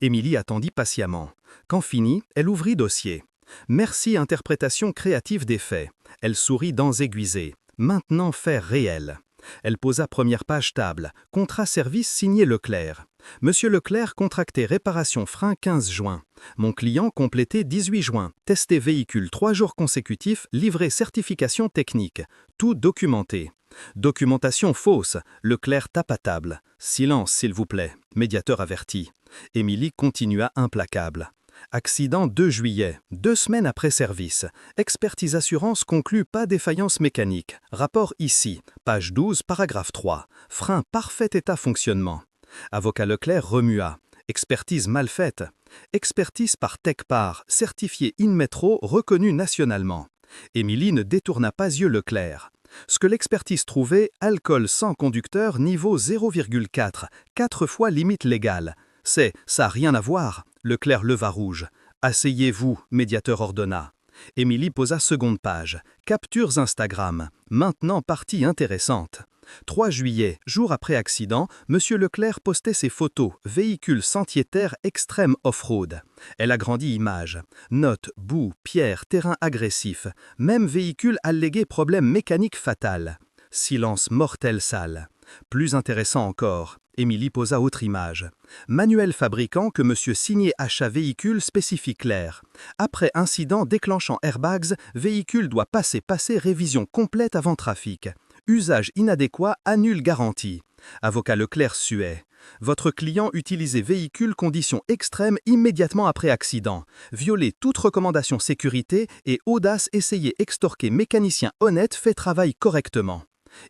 Émilie attendit patiemment. Quand fini, elle ouvrit dossier. Merci, interprétation créative des faits. Elle sourit dents aiguisées. Maintenant, faits réels. Elle posa première page table. Contrat service signé Leclerc. Monsieur Leclerc contracté réparation frein 15 juin. Mon client complété 18 juin. Testé véhicule 3 jours consécutifs, livré certification technique. Tout documenté. Documentation fausse. Leclerc tape à table. Silence, s'il vous plaît. Médiateur averti. Émilie continua implacable. Accident 2 juillet, 2 semaines après service. Expertise assurance conclut pas défaillance mécanique. Rapport ici, page 12, paragraphe 3. Frein parfait état fonctionnement. Avocat Leclerc remua. Expertise mal faite. Expertise par TechPar, certifié in metro, reconnu nationalement. Émilie ne détourna pas yeux Leclerc. Ce que l'expertise trouvait, alcool sans conducteur niveau 0,4, 4 fois limite légale. Ça n'a rien à voir. Leclerc leva rouge. « Asseyez-vous », médiateur ordonna. Émilie posa seconde page. Captures Instagram. Maintenant partie intéressante. 3 juillet, jour après accident, M. Leclerc postait ses photos. Véhicule sentier terre extrême off-road. Elle agrandit image. Notes, boue, pierre, terrain agressif. Même véhicule allégué problème mécanique fatal. Silence mortel sale. Plus intéressant encore. Émilie posa autre image. Manuel fabricant que monsieur signé achat véhicule spécifique clair. Après incident déclenchant airbags, véhicule doit passer révision complète avant trafic. Usage inadéquat annule garantie. Avocat Leclerc suait. Votre client utilisait véhicule conditions extrêmes immédiatement après accident. Violé toute recommandation sécurité et audace essayer extorquer mécanicien honnête fait travail correctement.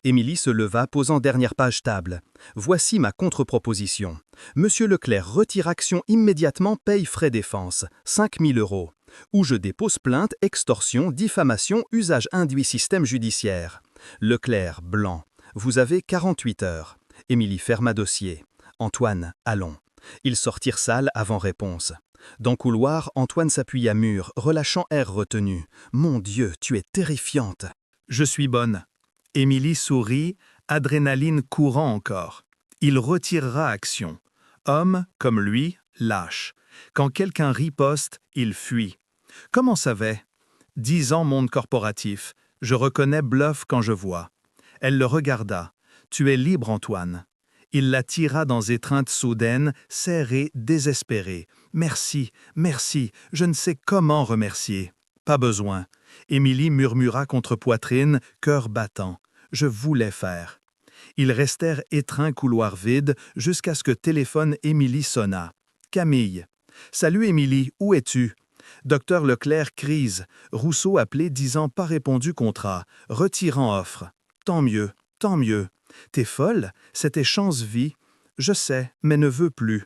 Émilie se leva, posant dernière page table. Voici ma contre-proposition. Monsieur Leclerc retire action immédiatement, paye frais défense, 5 000 €. Ou je dépose plainte, extorsion, diffamation, usage induit système judiciaire. Leclerc, blanc. Vous avez 48 heures. Émilie ferma dossier. Antoine, allons. Ils sortirent salle avant réponse. Dans couloir, Antoine s'appuya mur, relâchant air retenu. Mon Dieu, tu es terrifiante. Je suis bonne. Émilie sourit, adrénaline courant encore. Il retirera action. Homme, comme lui, lâche. Quand quelqu'un riposte, il fuit. Comment ça va? 10 ans monde corporatif. Je reconnais bluff quand je vois. Elle le regarda. Tu es libre, Antoine. Il la tira dans étreinte soudaine, serrée, désespérée. Merci, merci, je ne sais comment remercier. Pas besoin. Émilie murmura contre poitrine, cœur battant. Je voulais faire. Ils restèrent étreints couloir vide jusqu'à ce que téléphone Émilie sonna. Camille. Salut Émilie, où es-tu? Docteur Leclerc crise. Rousseau appelé disant pas répondu contrat, retirant offre. Tant mieux, tant mieux. T'es folle? C'était chance-vie. Je sais, mais ne veux plus.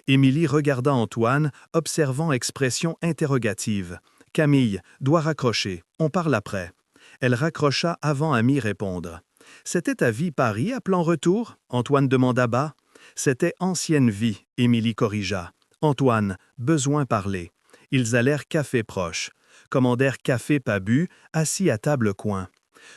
Émilie regarda Antoine, observant expression interrogative. Camille, doit raccrocher, on parle après. Elle raccrocha avant à m'y répondre. C'était ta vie Paris à plan retour? Antoine demanda bas. C'était ancienne vie, Émilie corrigea. Antoine, besoin parler. Ils allèrent café proche. Commandèrent café pas bu, assis à table coin.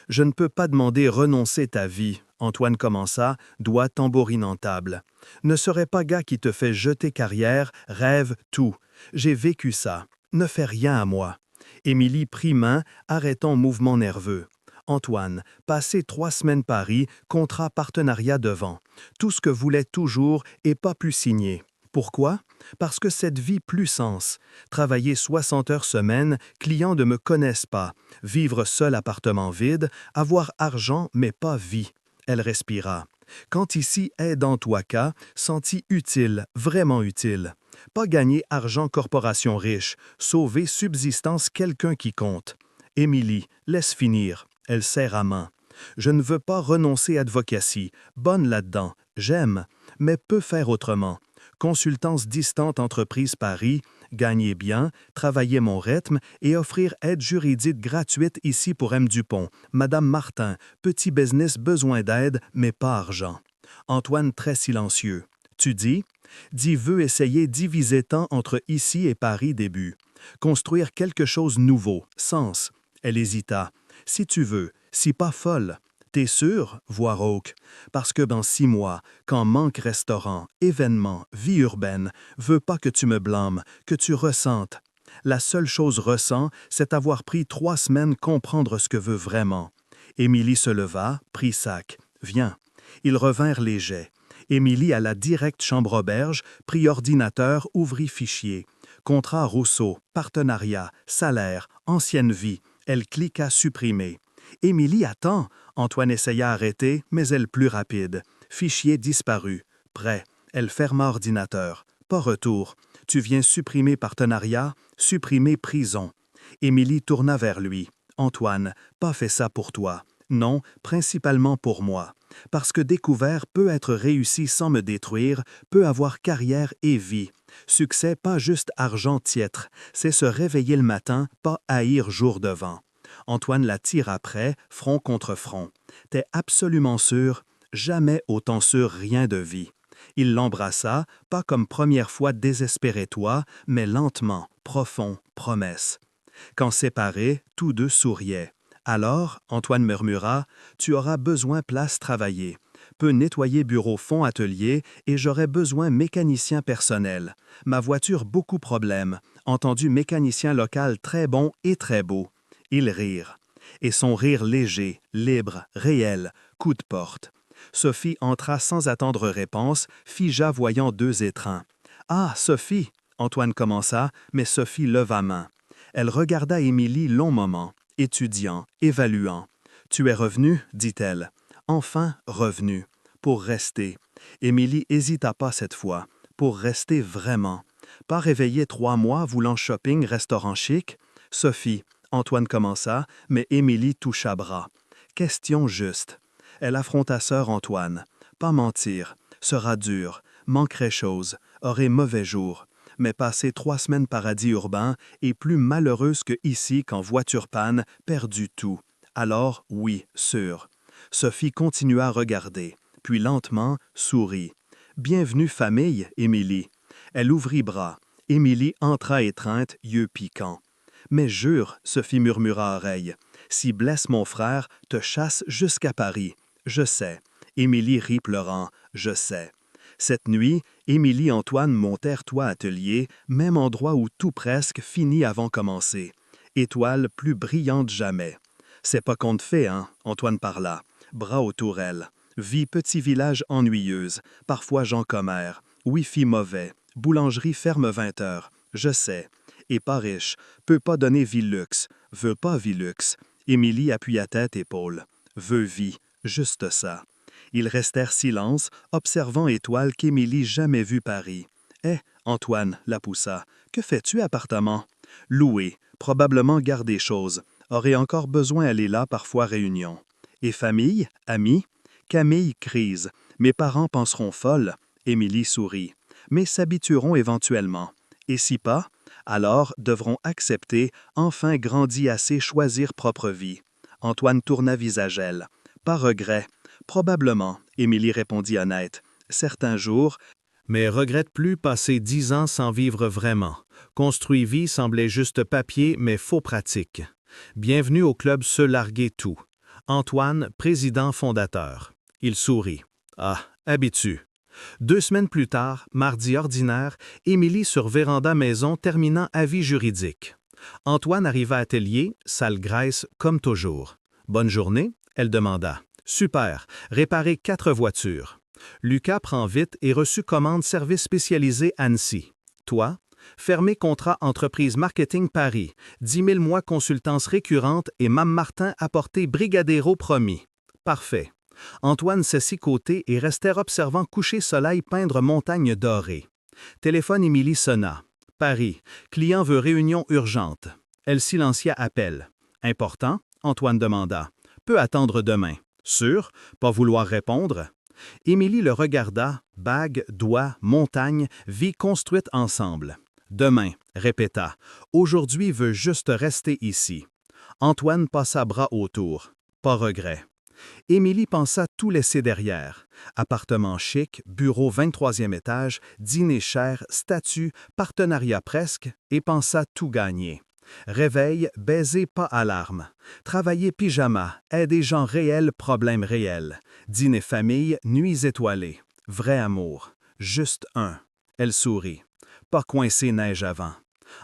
Je ne peux pas demander renoncer ta vie, Antoine commença, doigt tambourine en table. Ne serait pas gars qui te fait jeter carrière, rêve, tout. J'ai vécu ça. Ne fais rien à moi. Émilie prit main, arrêtant mouvement nerveux. Antoine, passé 3 semaines Paris, contrat partenariat devant. Tout ce que voulait toujours et pas pu signer. Pourquoi? Parce que cette vie plus sens. Travailler 60 heures semaine, clients ne me connaissent pas. Vivre seul appartement vide, avoir argent mais pas vie. Elle respira. Quand ici est dans toi cas, senti utile, vraiment utile. Pas gagner argent corporation riche, sauver subsistance quelqu'un qui compte. Émilie, laisse finir. Elle serre à main. Je ne veux pas renoncer à advocacy. Bonne là-dedans. J'aime, mais peux faire autrement. Consultance distante entreprise Paris, gagner bien, travailler mon rythme et offrir aide juridique gratuite ici pour M. Dupont. Madame Martin, petit business besoin d'aide, mais pas argent. Antoine très silencieux. Tu dis? Dis veut essayer diviser temps entre ici et Paris début. Construire quelque chose nouveau, sens. Elle hésita. Si tu veux, si pas folle. T'es sûr? Voix rauque. Parce que dans 6 mois, quand manque restaurant, événements, vie urbaine, veux pas que tu me blâmes, que tu ressentes. La seule chose ressent, c'est avoir pris 3 semaines comprendre ce que veut vraiment. Émilie se leva, prit sac. Viens. Ils revinrent légers. Émilie alla direct chambre auberge, prit ordinateur, ouvrit fichier. Contrat Rousseau, partenariat, salaire, ancienne vie. Elle cliqua supprimer. Émilie attend. Antoine essaya arrêter, mais elle plus rapide. Fichier disparu. Prêt. Elle ferma ordinateur. Pas retour. Tu viens supprimer partenariat, supprimer prison. Émilie tourna vers lui. Antoine, pas fait ça pour toi. Non, principalement pour moi. Parce que découvert peut être réussi sans me détruire, peut avoir carrière et vie. Succès, pas juste argent tiètre, c'est se réveiller le matin, pas haïr jour devant. Antoine la tire après, front contre front. T'es absolument sûr, jamais autant sûr rien de vie. Il l'embrassa, pas comme première fois désespéré toi, mais lentement, profond, promesse. Quand séparés, tous deux souriaient. Alors, Antoine murmura, tu auras besoin place travailler. Peux nettoyer bureau fond atelier et j'aurai besoin mécanicien personnel. Ma voiture beaucoup problème. Entendu mécanicien local très bon et très beau. Ils rirent. Et son rire léger, libre, réel, coup de porte. Sophie entra sans attendre réponse, figea voyant 2 étrins. « Ah, Sophie !» Antoine commença, mais Sophie leva main. Elle regarda Émilie long moment, étudiant, évaluant. « Tu es revenu ?» dit-elle. « Enfin revenu. Pour rester. » Émilie hésita pas cette fois. Pour rester vraiment. Pas réveillée 3 mois voulant shopping, restaurant chic. Sophie, Antoine commença, mais Émilie toucha bras. Question juste. Elle affronta sœur Antoine. Pas mentir. Sera dur. Manquerait chose. Aurait mauvais jour. Mais passer 3 semaines paradis urbain est plus malheureuse que ici qu'en voiture panne, perdu tout. Alors, oui, sûr. Sophie continua à regarder, puis lentement sourit. Bienvenue famille, Émilie. Elle ouvrit bras. Émilie entra étreinte, yeux piquants. Mais jure, Sophie murmura à oreille, si blesse mon frère, te chasse jusqu'à Paris. Je sais. Émilie rit pleurant. Je sais. Cette nuit, Émilie et Antoine montèrent toit atelier, même endroit où tout presque finit avant commencer. Étoile plus brillante jamais. C'est pas qu'on te fait, hein, Antoine parla. Bras autour elle. Vie petit village ennuyeuse, parfois gens commères. Wi-Fi mauvais. Boulangerie ferme 20 heures. Je sais. Et pas riche. Peut pas donner vie luxe. Veut pas vie luxe. Émilie appuya tête épaule. Veut vie. Juste ça. Ils restèrent silence, observant Étoile qu'Émilie jamais vu Paris. « Eh, Antoine, la poussa, que fais-tu appartement? »« Loué, probablement garder choses. Aurait encore besoin aller là parfois réunion. »« Et famille, amis? »« Camille crise. Mes parents penseront folle. » Émilie sourit. « Mais s'habitueront éventuellement. Et si pas, alors devront accepter, enfin grandi assez choisir propre vie. » Antoine tourna visage elle. « Pas regret. » Probablement, Émilie répondit honnête. Certains jours, mais regrette plus passer 10 ans sans vivre vraiment. Construit vie semblait juste papier, mais faux pratique. Bienvenue au club Se larguer tout. Antoine, président fondateur. Il sourit. Ah, habitue. 2 semaines plus tard, mardi ordinaire, Émilie sur véranda maison terminant avis juridique. Antoine arriva à atelier, salle graisse, comme toujours. Bonne journée, elle demanda. Super, réparer 4 voitures. Lucas prend vite et reçut commande service spécialisé Annecy. Toi, fermer contrat entreprise marketing Paris, 10 000 mois consultance récurrente et Mme Martin apporté brigadéro promis. Parfait. Antoine s'assit côté et restèrent observant coucher soleil peindre montagne dorée. Téléphone Émilie sonna. Paris, client veut réunion urgente. Elle silencia appel. Important? Antoine demanda. Peut attendre demain. Sûr? Pas vouloir répondre? Émilie le regarda, bague, doigt, montagne, vie construite ensemble. Demain, répéta. Aujourd'hui veut juste rester ici. Antoine passa bras autour. Pas regret. Émilie pensa tout laisser derrière. Appartement chic, bureau 23e étage, dîner cher, statut, partenariat presque, et pensa tout gagner. Réveil, baiser pas alarme. Travailler pyjama, aider gens réels, problèmes réels. Dîner famille, nuits étoilées. Vrai amour. Juste un. Elle sourit. Pas coincé neige avant.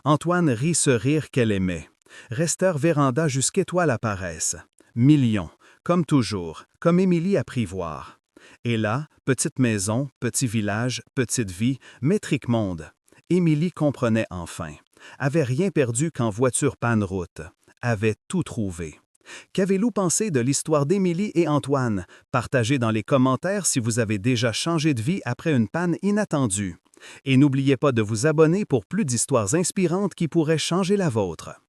Antoine rit ce rire qu'elle aimait. Restèrent véranda jusqu'étoiles apparaissent. Millions, comme toujours, comme Émilie apprivoire. Et là, petite maison, petit village, petite vie, métrique monde. Émilie comprenait enfin. Avait rien perdu qu'en voiture panne route. Avait tout trouvé. Qu'avez-vous pensé de l'histoire d'Émilie et Antoine? Partagez dans les commentaires si vous avez déjà changé de vie après une panne inattendue. Et n'oubliez pas de vous abonner pour plus d'histoires inspirantes qui pourraient changer la vôtre.